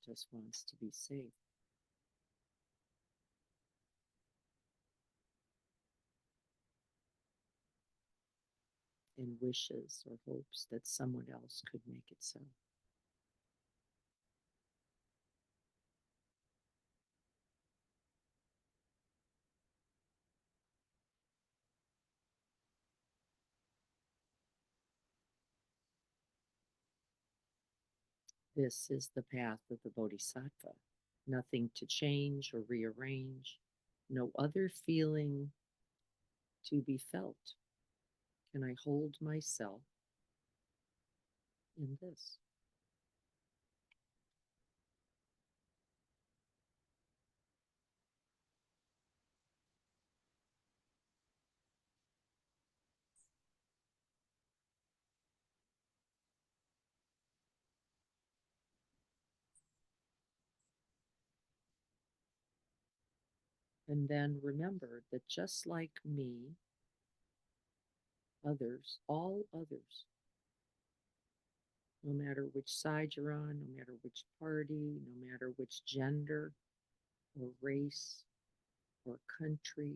just wants to be safe. And wishes or hopes that someone else could make it so. This is the path of the Bodhisattva. Nothing to change or rearrange, no other feeling to be felt. Can I hold myself in this? And then remember that just like me, others, all others, no matter which side you're on, no matter which party, no matter which gender or race or country,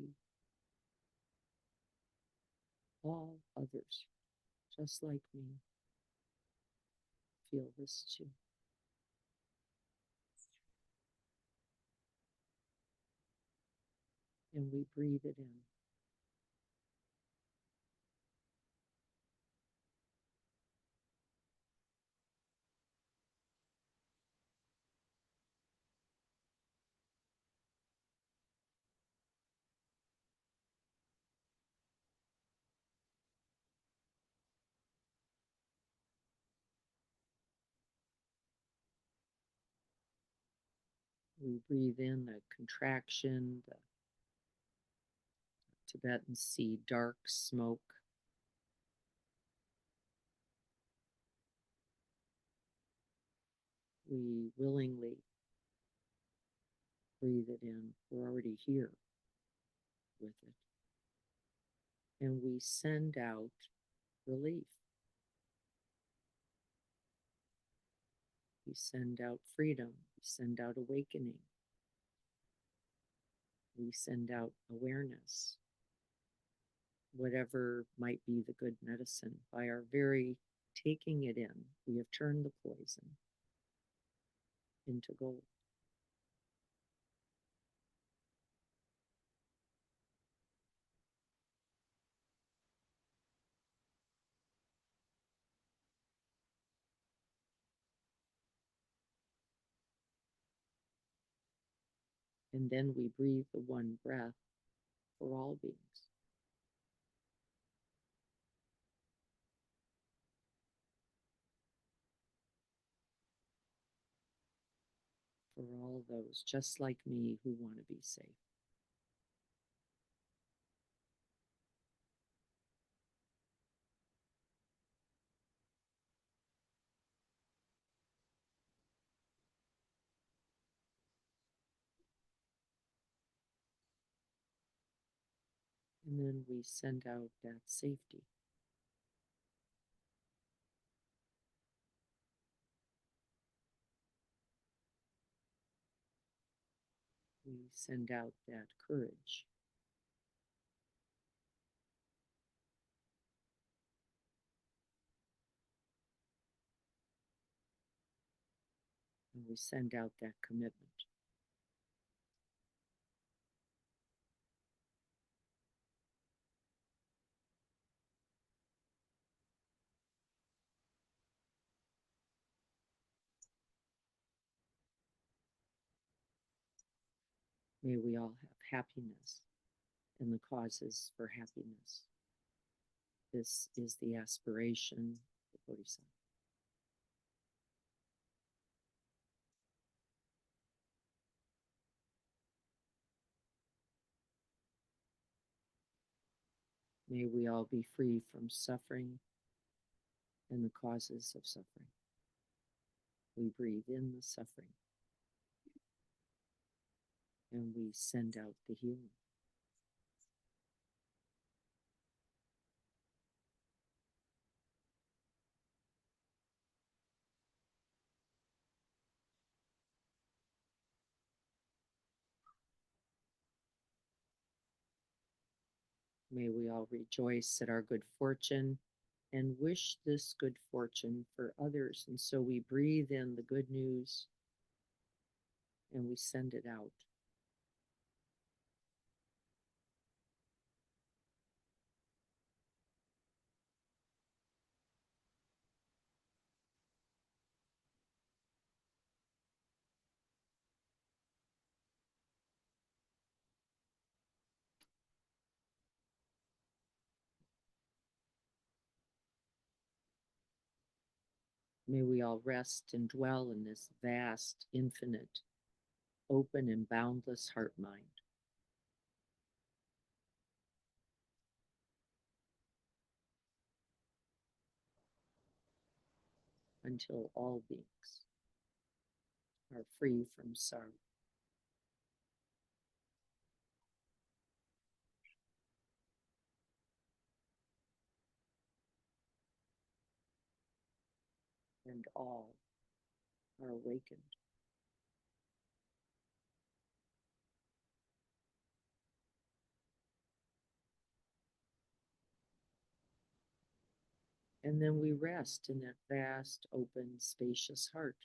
all others, just like me, feel this too. And we breathe it in. We breathe in the contraction, the Tibetan sea dark smoke. We willingly breathe it in. We're already here with it. And we send out relief. We send out freedom. We send out awakening. We send out awareness. Whatever might be the good medicine. By our very taking it in, we have turned the poison into gold. And then we breathe the one breath for all beings. For all those just like me who want to be safe. And then we send out that safety. We send out that courage. And we send out that commitment. May we all have happiness and the causes for happiness. This is the aspiration of the Bodhisattva. May we all be free from suffering and the causes of suffering. We breathe in the suffering and we send out the healing. May we all rejoice at our good fortune and wish this good fortune for others. And so we breathe in the good news and we send it out. May we all rest and dwell in this vast, infinite, open and boundless heart mind. Until all beings are free from sorrow. And all are awakened. And then we rest in that vast, open, spacious heart.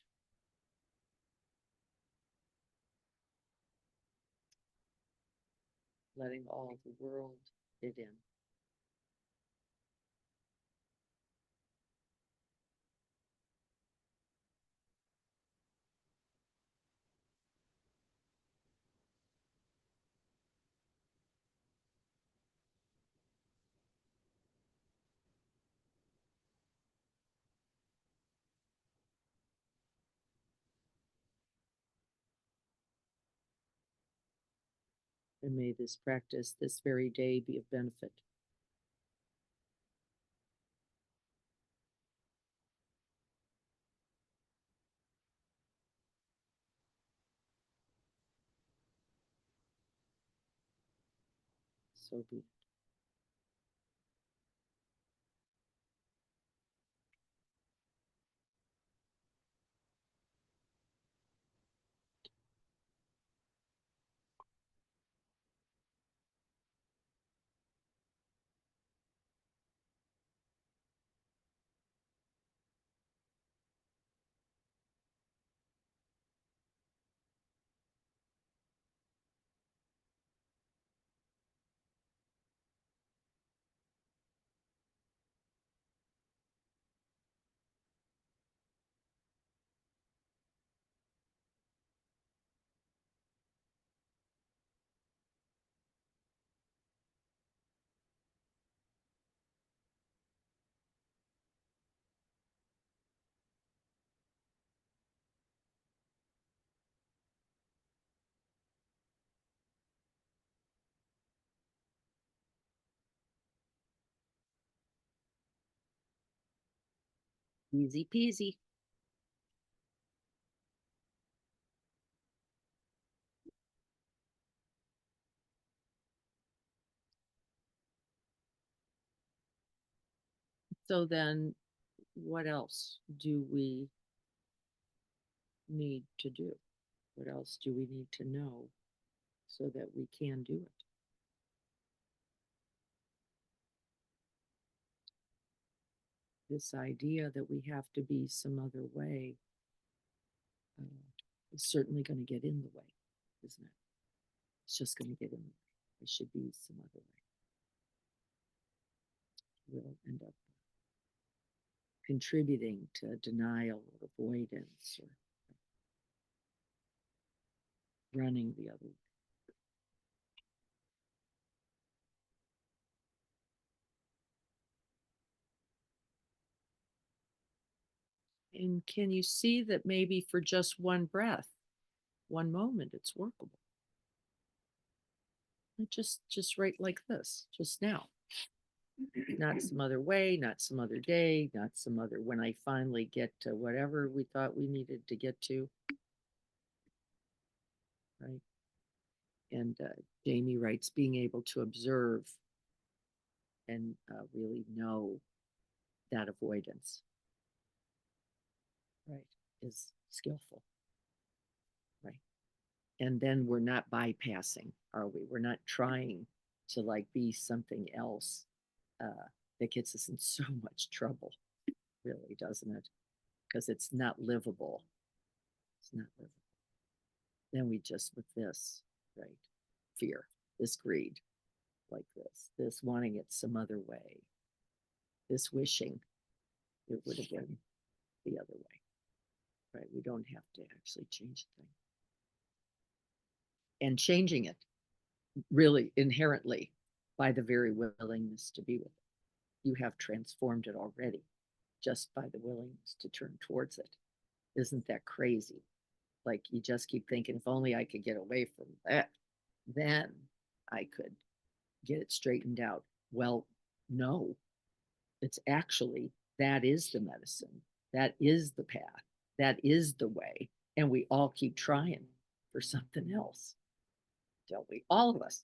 Letting all the world fit in. And may this practice this very day be of benefit. So be it. Easy peasy. So then, what else do we need to do? What else do we need to know so that we can do it? This idea that we have to be some other way is certainly going to get in the way, isn't it? It's just going to get in the way. There should be some other way. We'll end up contributing to denial or avoidance or running the other way. And can you see that maybe for just one breath, one moment, it's workable? Just right like this, just now. Not some other way, not some other day, not some other, when I finally get to whatever we thought we needed to get to. Right. And Jamie writes, being able to observe and really know that avoidance, right, is skillful. Right. And then we're not bypassing, are we? We're not trying to like be something else that gets us in so much trouble, really, doesn't it? Because it's not livable. It's not livable. Then we just, with this, right, fear, this greed, like this wanting it some other way, this wishing it would have been the other way, right? We don't have to actually change the thing. And changing it really inherently by the very willingness to be with it. You have transformed it already just by the willingness to turn towards it. Isn't that crazy? Like you just keep thinking, if only I could get away from that, then I could get it straightened out. Well, no, it's actually, that is the medicine. That is the path. That is the way. And we all keep trying for something else. Don't we? All of us.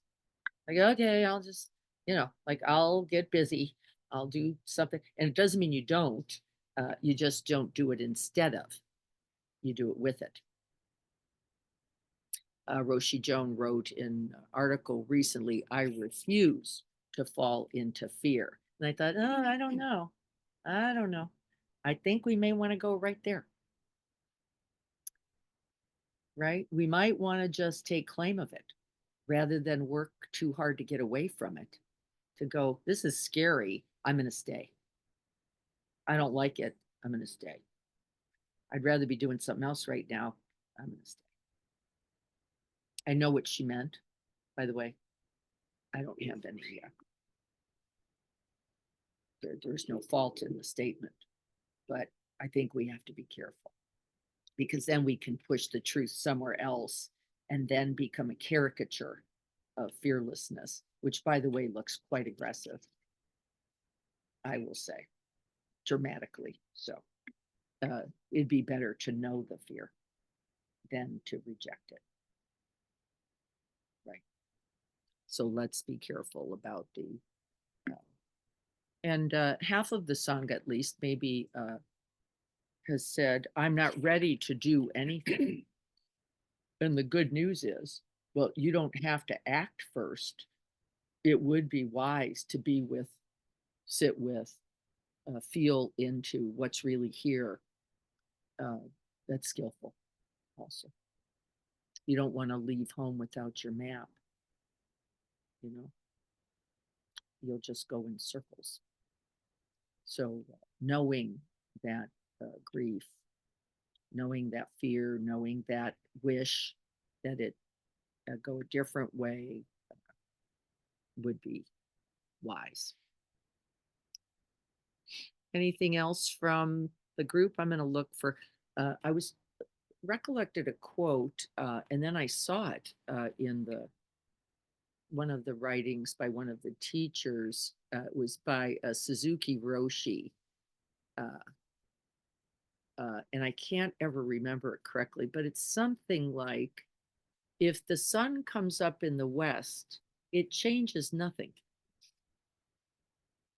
Like, okay, I'll just, like I'll get busy. I'll do something. And it doesn't mean you don't. You just don't do it instead of. You do it with it. Roshi Joan wrote in an article recently, I refuse to fall into fear. And I thought, oh, I don't know. I think we may want to go right there. Right? We might want to just take claim of it rather than work too hard to get away from it. To go, this is scary. I'm going to stay. I don't like it. I'm going to stay. I'd rather be doing something else right now. I'm going to stay. I know what she meant, by the way. I don't have any. There's no fault in the statement, but I think we have to be careful because then we can push the truth somewhere else and then become a caricature of fearlessness, which, by the way, looks quite aggressive. I will say, dramatically so. It'd be better to know the fear than to reject it. Right. So let's be careful about the and half of the song, at least, maybe has said, I'm not ready to do anything. And the good news is, well, you don't have to act first. It would be wise to be with, sit with, feel into what's really here. That's skillful also. You don't want to leave home without your map. You'll just go in circles. So knowing that grief, knowing that fear, knowing that wish that it go a different way would be wise. Anything else from the group? I'm going to look for, I was recollected a quote and then I saw it in one of the writings by one of the teachers. It was by Suzuki Roshi. And I can't ever remember it correctly, but it's something like, if the sun comes up in the west, it changes nothing.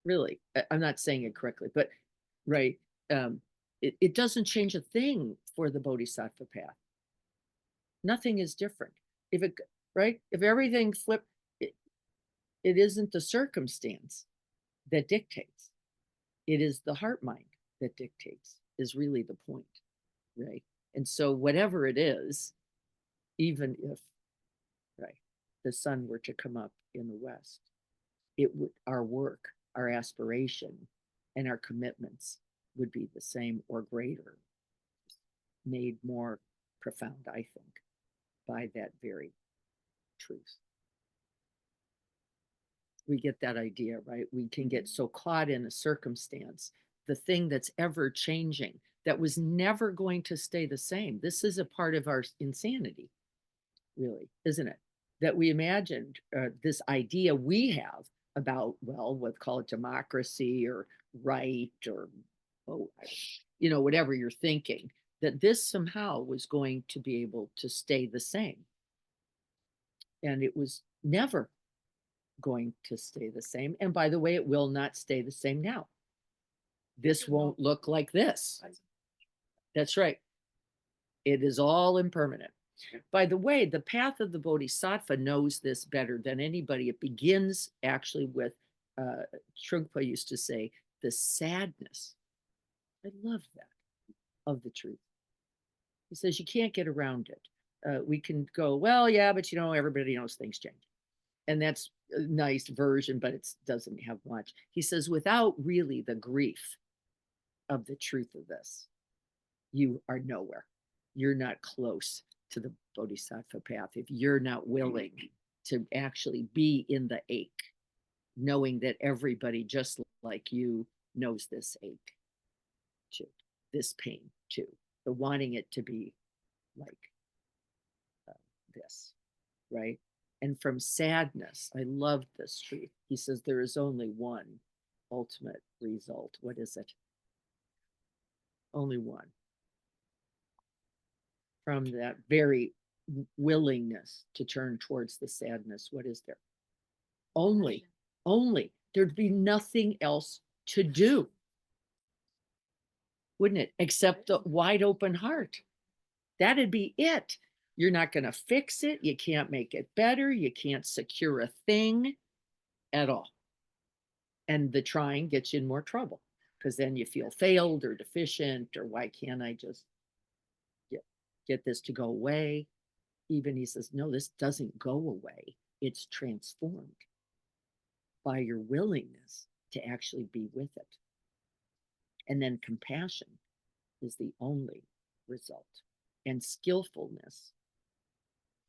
Really, I'm not saying it correctly, but right, it doesn't change a thing for the Bodhisattva path. Nothing is different. If everything flipped, it isn't the circumstance that dictates. It is the heart mind that dictates, is really the point, right? And so whatever it is, even if, right, the sun were to come up in the west, it would, our work, our aspiration, and our commitments would be the same or greater, made more profound, I think, by that very truth. We get that idea, right? We can get so caught in a circumstance, the thing that's ever changing, that was never going to stay the same. This is a part of our insanity, really, isn't it? That we imagined this idea we have about, well, what call it democracy or right or, oh, you know, whatever you're thinking, that this somehow was going to be able to stay the same. And it was never going to stay the same. And by the way, it will not stay the same now. This won't look like this. That's right. It is all impermanent. By the way, the path of the Bodhisattva knows this better than anybody. It begins actually with, Trungpa used to say, the sadness. I love that, of the truth. He says, you can't get around it. We can go, well, yeah, but you know, everybody knows things change. And that's a nice version, but it doesn't have much. He says, without really the grief of the truth of this, you are nowhere. You're not close to the Bodhisattva path if you're not willing to actually be in the ache, knowing that everybody just like you knows this ache too, this pain too, the wanting it to be like this, right? And from sadness, I love this truth. He says there is only one ultimate result. What is it? Only one. From that very willingness to turn towards the sadness, what is there? Only. There'd be nothing else to do, wouldn't it? Except the wide open heart. That'd be it. You're not going to fix it. You can't make it better. You can't secure a thing at all. And the trying gets you in more trouble because then you feel failed or deficient, or why can't I just get this to go away? Even he says, no, this doesn't go away. It's transformed by your willingness to actually be with it. And then compassion is the only result, and skillfulness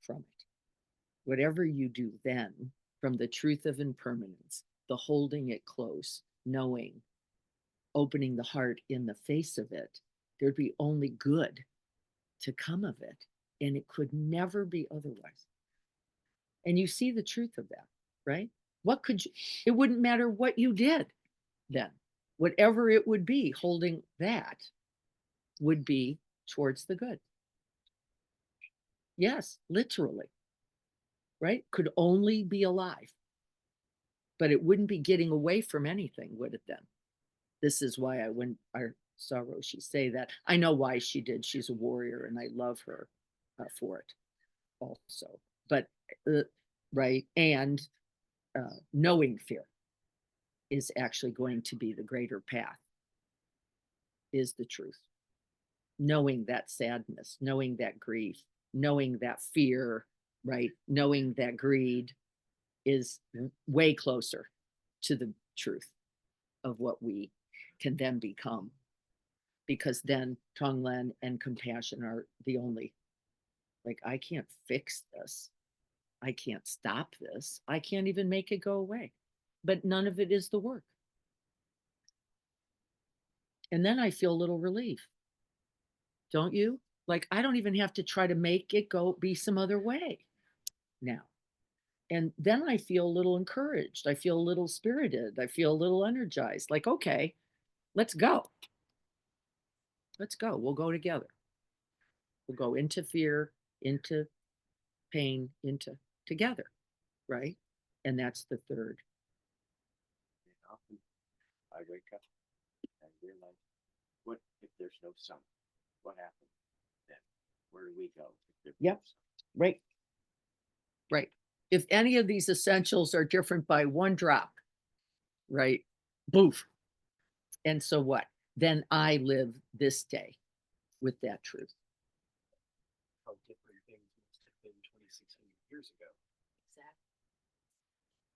from it. Whatever you do then, from the truth of impermanence, the holding it close, knowing, opening the heart in the face of it, there'd be only good to come of it, and it could never be otherwise. And you see the truth of that, right? What could you, it wouldn't matter what you did then. Whatever it would be, holding that would be towards the good. Yes, literally, right? Could only be alive. But it wouldn't be getting away from anything, would it then? This is why when I saw Roshi say that, I know why she did. She's a warrior and I love her for it also. But, right, and knowing fear is actually going to be the greater path, is the truth. Knowing that sadness, knowing that grief, knowing that fear, right? Knowing that greed is way closer to the truth of what we can then become. Because then Tonglen and compassion are the only, like, I can't fix this. I can't stop this. I can't even make it go away. But none of it is the work. And then I feel a little relief. Don't you? Like, I don't even have to try to make it go be some other way now. And then I feel a little encouraged. I feel a little spirited. I feel a little energized. Like, okay, let's go. Let's go. We'll go together. We'll go into fear, into pain, into together, right? And that's the third. Often I wake up and realize, what if there's no sun? What happens then? Where do we go? Yep. Right. Right. If any of these essentials are different by one drop, right? Boof. And so what? Then I live this day with that truth.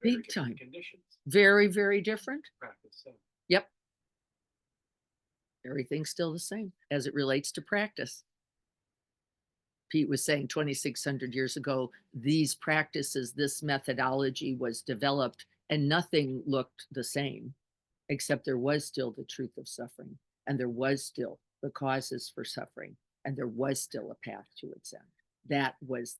very Big different time. Conditions, Very, very different. practice, so. Yep. Everything's still the same as it relates to practice. Pete was saying 2,600 years ago, these practices, this methodology was developed and nothing looked the same, except there was still the truth of suffering, and there was still the causes for suffering, and there was still a path to its end. That was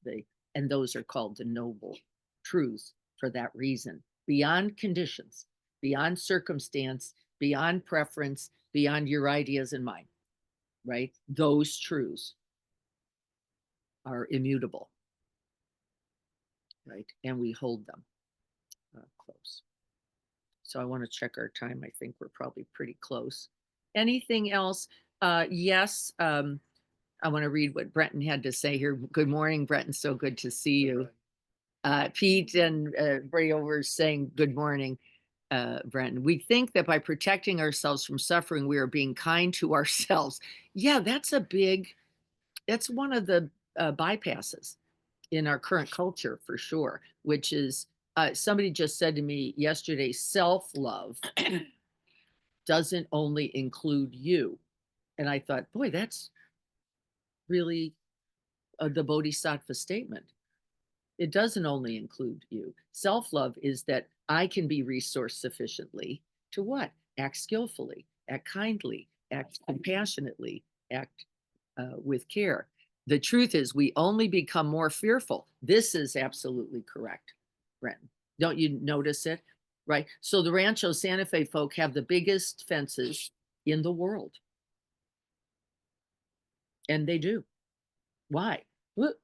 and those are called the noble truths for that reason, beyond conditions, beyond circumstance, beyond preference, beyond your ideas and mine, right? Those truths are immutable, right? And we hold them close. So I want to check our time. I think we're probably pretty close. Anything else? Yes. I want to read what Brenton had to say here. Good morning, Brenton. So good to see you. Pete and Bray over saying good morning, Brenton. We think that by protecting ourselves from suffering, we are being kind to ourselves. Yeah, that's one of the bypasses in our current culture for sure, which is somebody just said to me yesterday, self-love doesn't only include you. And I thought, boy, that's really the Bodhisattva statement. It doesn't only include you. Self-love is that I can be resourced sufficiently to what? Act skillfully, act kindly, act compassionately, act with care. The truth is we only become more fearful. This is absolutely correct, Brenton. Don't you notice it? Right? So the Rancho Santa Fe folk have the biggest fences in the world. And they do. Why? Look.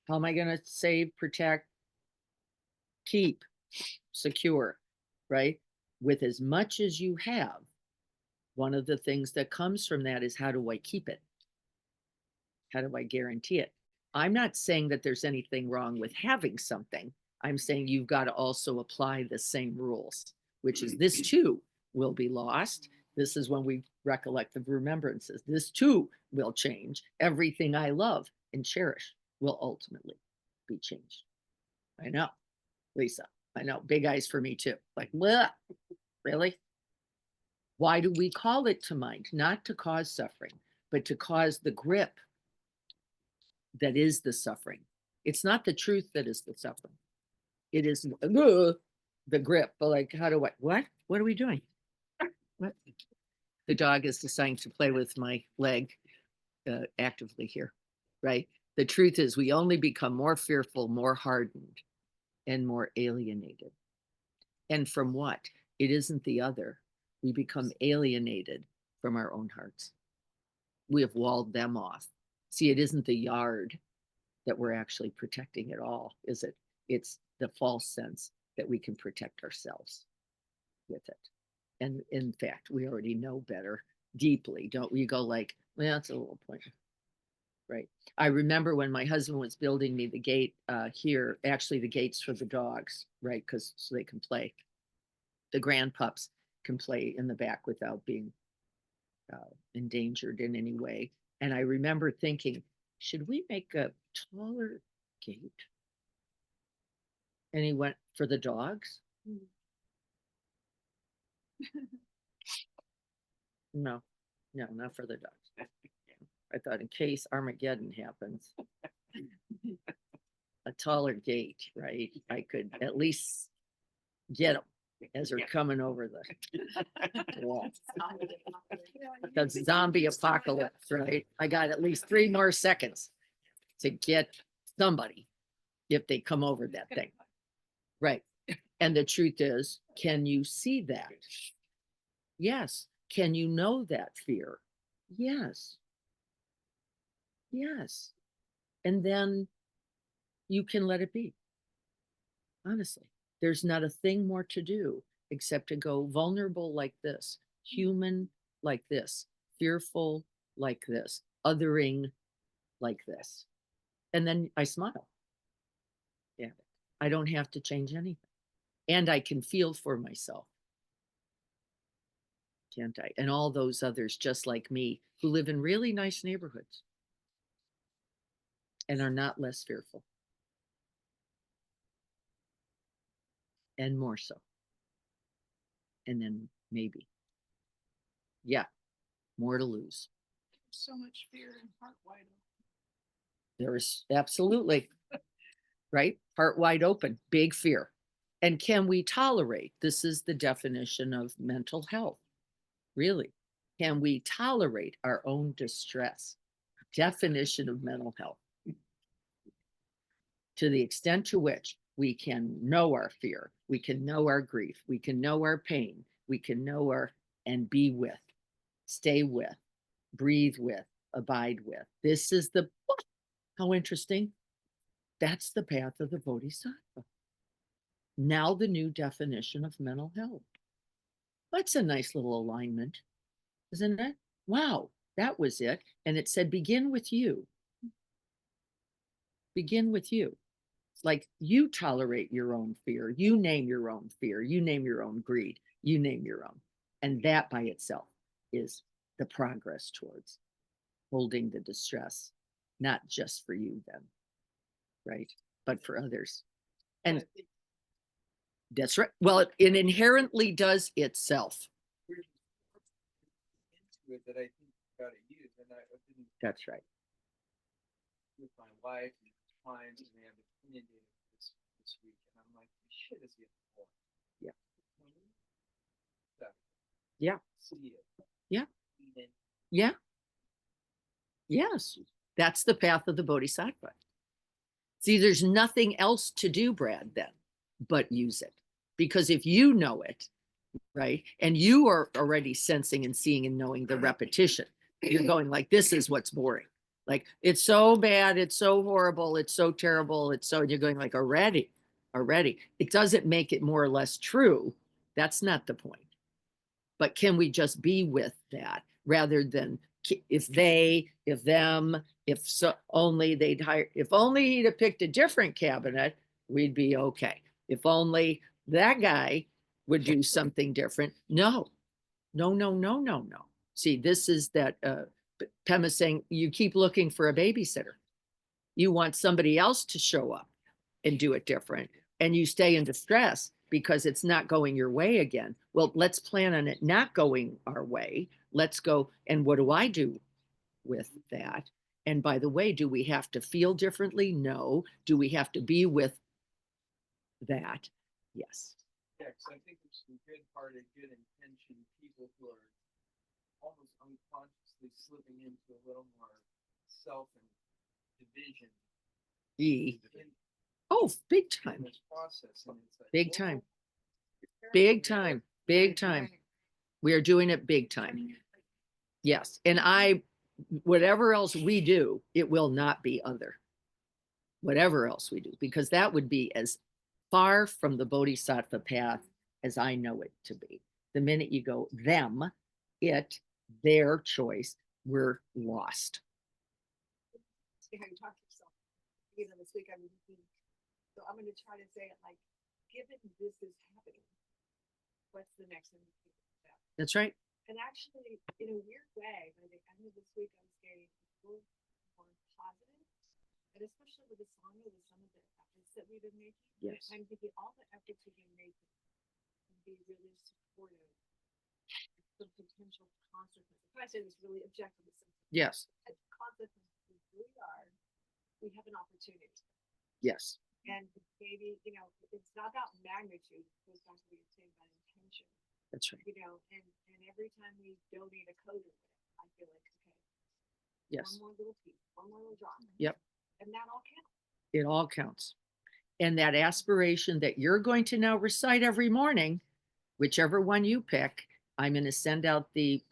How am I going to save, protect, keep, secure, right? With as much as you have, one of the things that comes from that is how do I keep it? How do I guarantee it? I'm not saying that there's anything wrong with having something. I'm saying you've got to also apply the same rules, which is this too will be lost. This is when we recollect the remembrances. This too will change. Everything I love and cherish will ultimately be changed. I know, Lisa. I know, big eyes for me too. Like, bleh, really? Why do we call it to mind? Not to cause suffering, but to cause the grip that is the suffering. It's not the truth that is the suffering. It is the grip. But like, how do I, what are we doing? What? The dog is deciding to play with my leg actively here, right? The truth is we only become more fearful, more hardened, and more alienated. And from what? It isn't the other. We become alienated from our own hearts. We have walled them off. See, it isn't the yard that we're actually protecting at all, is it? It's the false sense that we can protect ourselves with it. And in fact, we already know better deeply, don't we? Go like, well, that's a little point. Right. I remember when my husband was building me the gate here, actually the gates for the dogs, right? Because so they can play. The grand pups can play in the back without being endangered in any way. And I remember thinking, should we make a taller gate? And he went, for the dogs? No, not for the dogs. I thought in case Armageddon happens, a taller gate, right? I could at least get them as they're coming over the wall. The zombie apocalypse, right? I got at least 3 more seconds to get somebody if they come over that thing. Right. And the truth is, can you see that? Yes. Can you know that fear? Yes. Yes. And then you can let it be. Honestly, there's not a thing more to do except to go vulnerable like this, human like this, fearful like this, othering like this. And then I smile. Yeah. I don't have to change anything. And I can feel for myself. Can't I? And all those others just like me who live in really nice neighborhoods and are not less fearful. and more so. And then maybe, yeah, more to lose. So much fear and heart wide open. There's absolutely, right? Heart wide open, big fear. And can we tolerate? This is the definition of mental health. Really, can we tolerate our own distress? Definition of mental health. To the extent to which we can know our fear, we can know our grief, we can know our pain, we can know our, and be with, stay with, breathe with, abide with. This is the, how interesting. That's the path of the Bodhisattva. Now the new definition of mental health. That's a nice little alignment, isn't it? Wow, that was it. And it said, begin with you. Begin with you. It's like you tolerate your own fear. You name your own fear. You name your own greed. You name your own. And that by itself is the progress towards holding the distress, not just for you then, right? But for others. And I think that's right. Well, it inherently does itself. there's into it that I think you gotta use, and I didn't That's right. with my wife and clients, and they have opinion day this week, and I'm like, this shit is getting boring. Yeah. So, Yeah. see it. Yeah. Eat it. Yeah. Yes. That's the path of the Bodhisattva. See, there's nothing else to do, Brad, then, but use it. Because if you know it, right, and you are already sensing and seeing and knowing the repetition, you're going like, this is what's boring. Like, it's so bad, it's so horrible, it's so terrible, it's so, and you're going like, already. It doesn't make it more or less true. That's not the point. But can we just be with that rather than if they, if them, if so only they'd hire, if only he'd have picked a different cabinet, we'd be okay. If only that guy would do something different. No. See, this is that Pema saying you keep looking for a babysitter. You want somebody else to show up and do it different. And you stay in distress because it's not going your way again. Well, let's plan on it not going our way. Let's go. And what do I do with that? And by the way, do we have to feel differently? No. Do we have to be with that? Yes. Yeah, because I think there's some good-hearted, good-intentioned people who are almost unconsciously slipping into a little more self and division E. in Oh, big time. this process. And it's like, Big time. whoa, Big time. Big time. We are doing it big time. Yes. And whatever else we do, it will not be other. Whatever else we do, because that would be as far from the Bodhisattva path as I know it to be. The minute you go them, it, their choice, we're lost. See how you talk to yourself. You know, this week I'm thinking, so I'm going to try to say it like, given this is happening, what's the next thing? That's right. And actually, in a weird way, by the end of this week, I was getting a little more positive, and especially with the song with some of the efforts that we've been making. Yes. I'm thinking all the efforts we've been making can be really supportive of some potential consequences. If I say this really objectively, Yes. consequences really are, we have an opportunity. Yes. And maybe, you know, it's not about magnitude, it goes back to what you're saying about intention, That's right. you know, and every time we donate a code, I feel like, okay, Yes. one more little piece, one more little drop. Yep. And that all counts. It all counts. And that aspiration that you're going to now recite every morning, whichever one you pick, I'm going to send out the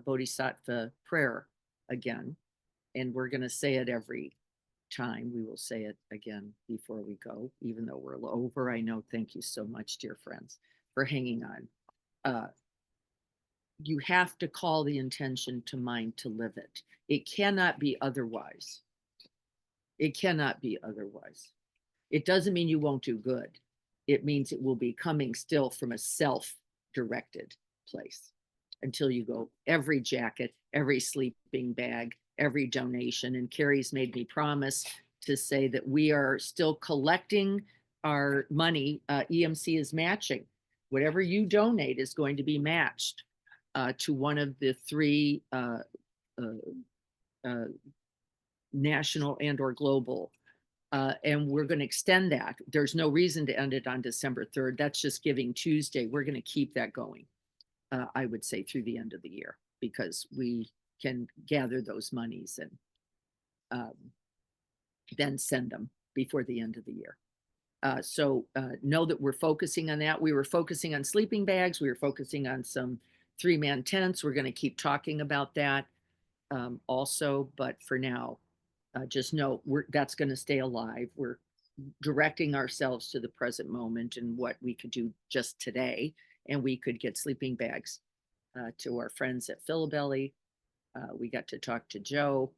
Bodhisattva prayer again. And we're going to say it every time. We will say it again before we go, even though we're over. I know. Thank you so much, dear friends, for hanging on. You have to call the intention to mind to live it. It cannot be otherwise. It cannot be otherwise. It doesn't mean you won't do good. It means it will be coming still from a self-directed place until you go every jacket, every sleeping bag, every donation. And Carrie's made me promise to say that we are still collecting our money, EMC is matching. Whatever you donate is going to be matched to one of the three national and or global. And we're going to extend that. There's no reason to end it on December 3rd. That's just Giving Tuesday. We're going to keep that going, I would say, through the end of the year, because we can gather those monies and then send them before the end of the year. So know that we're focusing on that. We were focusing on sleeping bags. We were focusing on some 3-man tents. We're going to keep talking about that also. But for now, just know that's going to stay alive. We're directing ourselves to the present moment and what we could do just today. And we could get sleeping bags to our friends at Philabelly. We got to talk to Joe,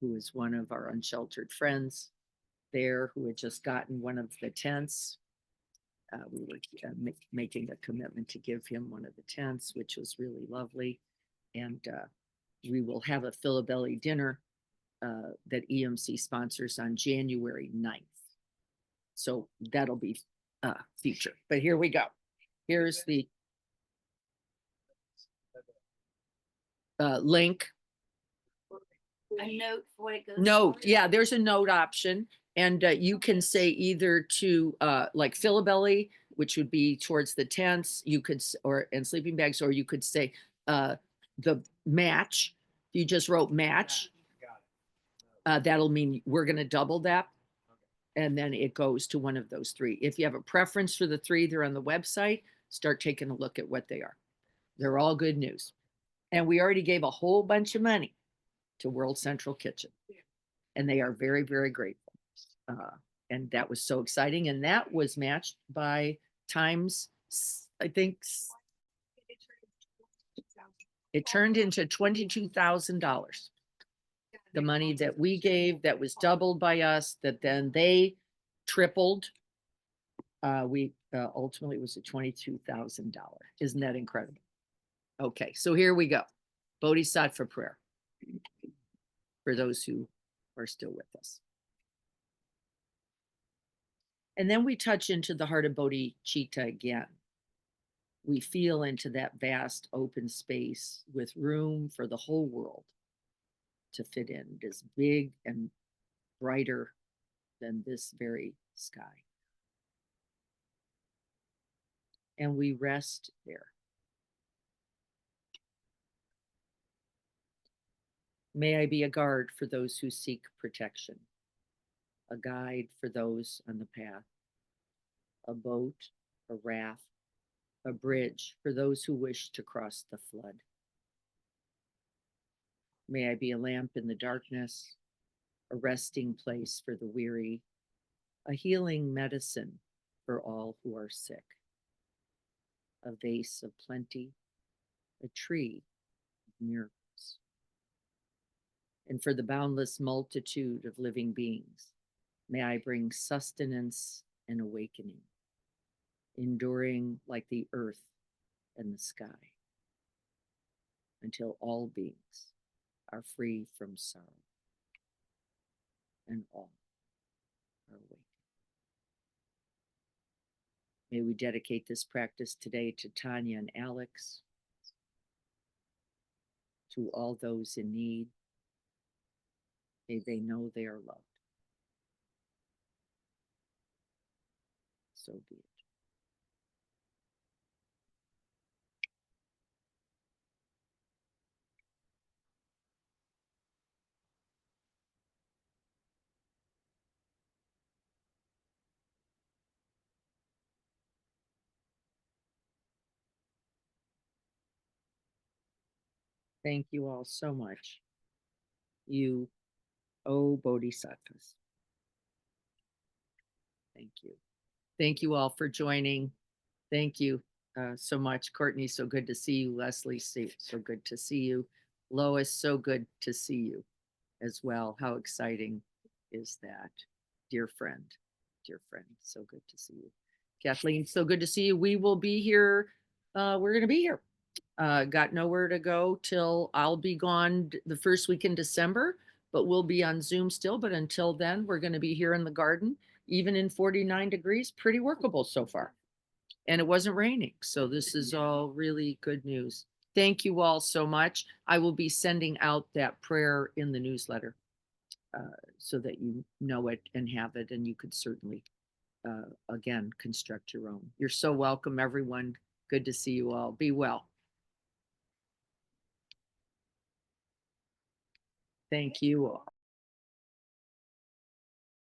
who is one of our unsheltered friends there, who had just gotten one of the tents. We were making a commitment to give him one of the tents, which was really lovely. And we will have a Philabelly dinner that EMC sponsors on January 9th. So that'll be future. But here we go. Here's the link. A note for what it goes. Note, for? yeah, there's a note option. And you can say either to like Philabelly, which would be towards the tents, you could, and sleeping bags, or you could say the match. You just wrote match. Got it. That'll mean we're going to double that. And then it goes to one of those three. If you have a preference for the three, they're on the website. Start taking a look at what they are. They're all good news. And we already gave a whole bunch of money to World Central Kitchen. And they are very, very grateful. And that was so exciting. And that was matched by times, I think it turned into $22,000. The money that we gave, that was doubled by us, that then they tripled. We ultimately it was a $22,000. Isn't that incredible? Okay, so here we go. Bodhisattva prayer for those who are still with us. And then we touch into the heart of bodhicitta again. We feel into that vast open space with room for the whole world to fit in. It is big and brighter than this very sky. And we rest there. May I be a guard for those who seek protection, a guide for those on the path, a boat, a raft, a bridge for those who wish to cross the flood. May I be a lamp in the darkness, a resting place for the weary, a healing medicine for all who are sick, a vase of plenty, a tree of miracles. And for the boundless multitude of living beings, may I bring sustenance and awakening, enduring like the earth and the sky, until all beings are free from sorrow and all are awake. May we dedicate this practice today to Tanya and Alex, to all those in need. May they know they are loved. So be it. Thank you all so much. You, oh Bodhisattvas. Thank you. Thank you all for joining. Thank you so much. Courtney, so good to see you. Leslie, so good to see you. Lois, so good to see you as well. How exciting is that? Dear friend, so good to see you. Kathleen, so good to see you. We will be here. We're going to be here. Got nowhere to go till I'll be gone the first week in December, but we'll be on Zoom still. But until then, we're going to be here in the garden. even in 49 degrees, pretty workable so far. And it wasn't raining, so this is all really good news. Thank you all so much. I will be sending out that prayer in the newsletter so that you know it and have it, and you could certainly, again, construct your own. You're so welcome, everyone. Good to see you all. Be well. Thank you all.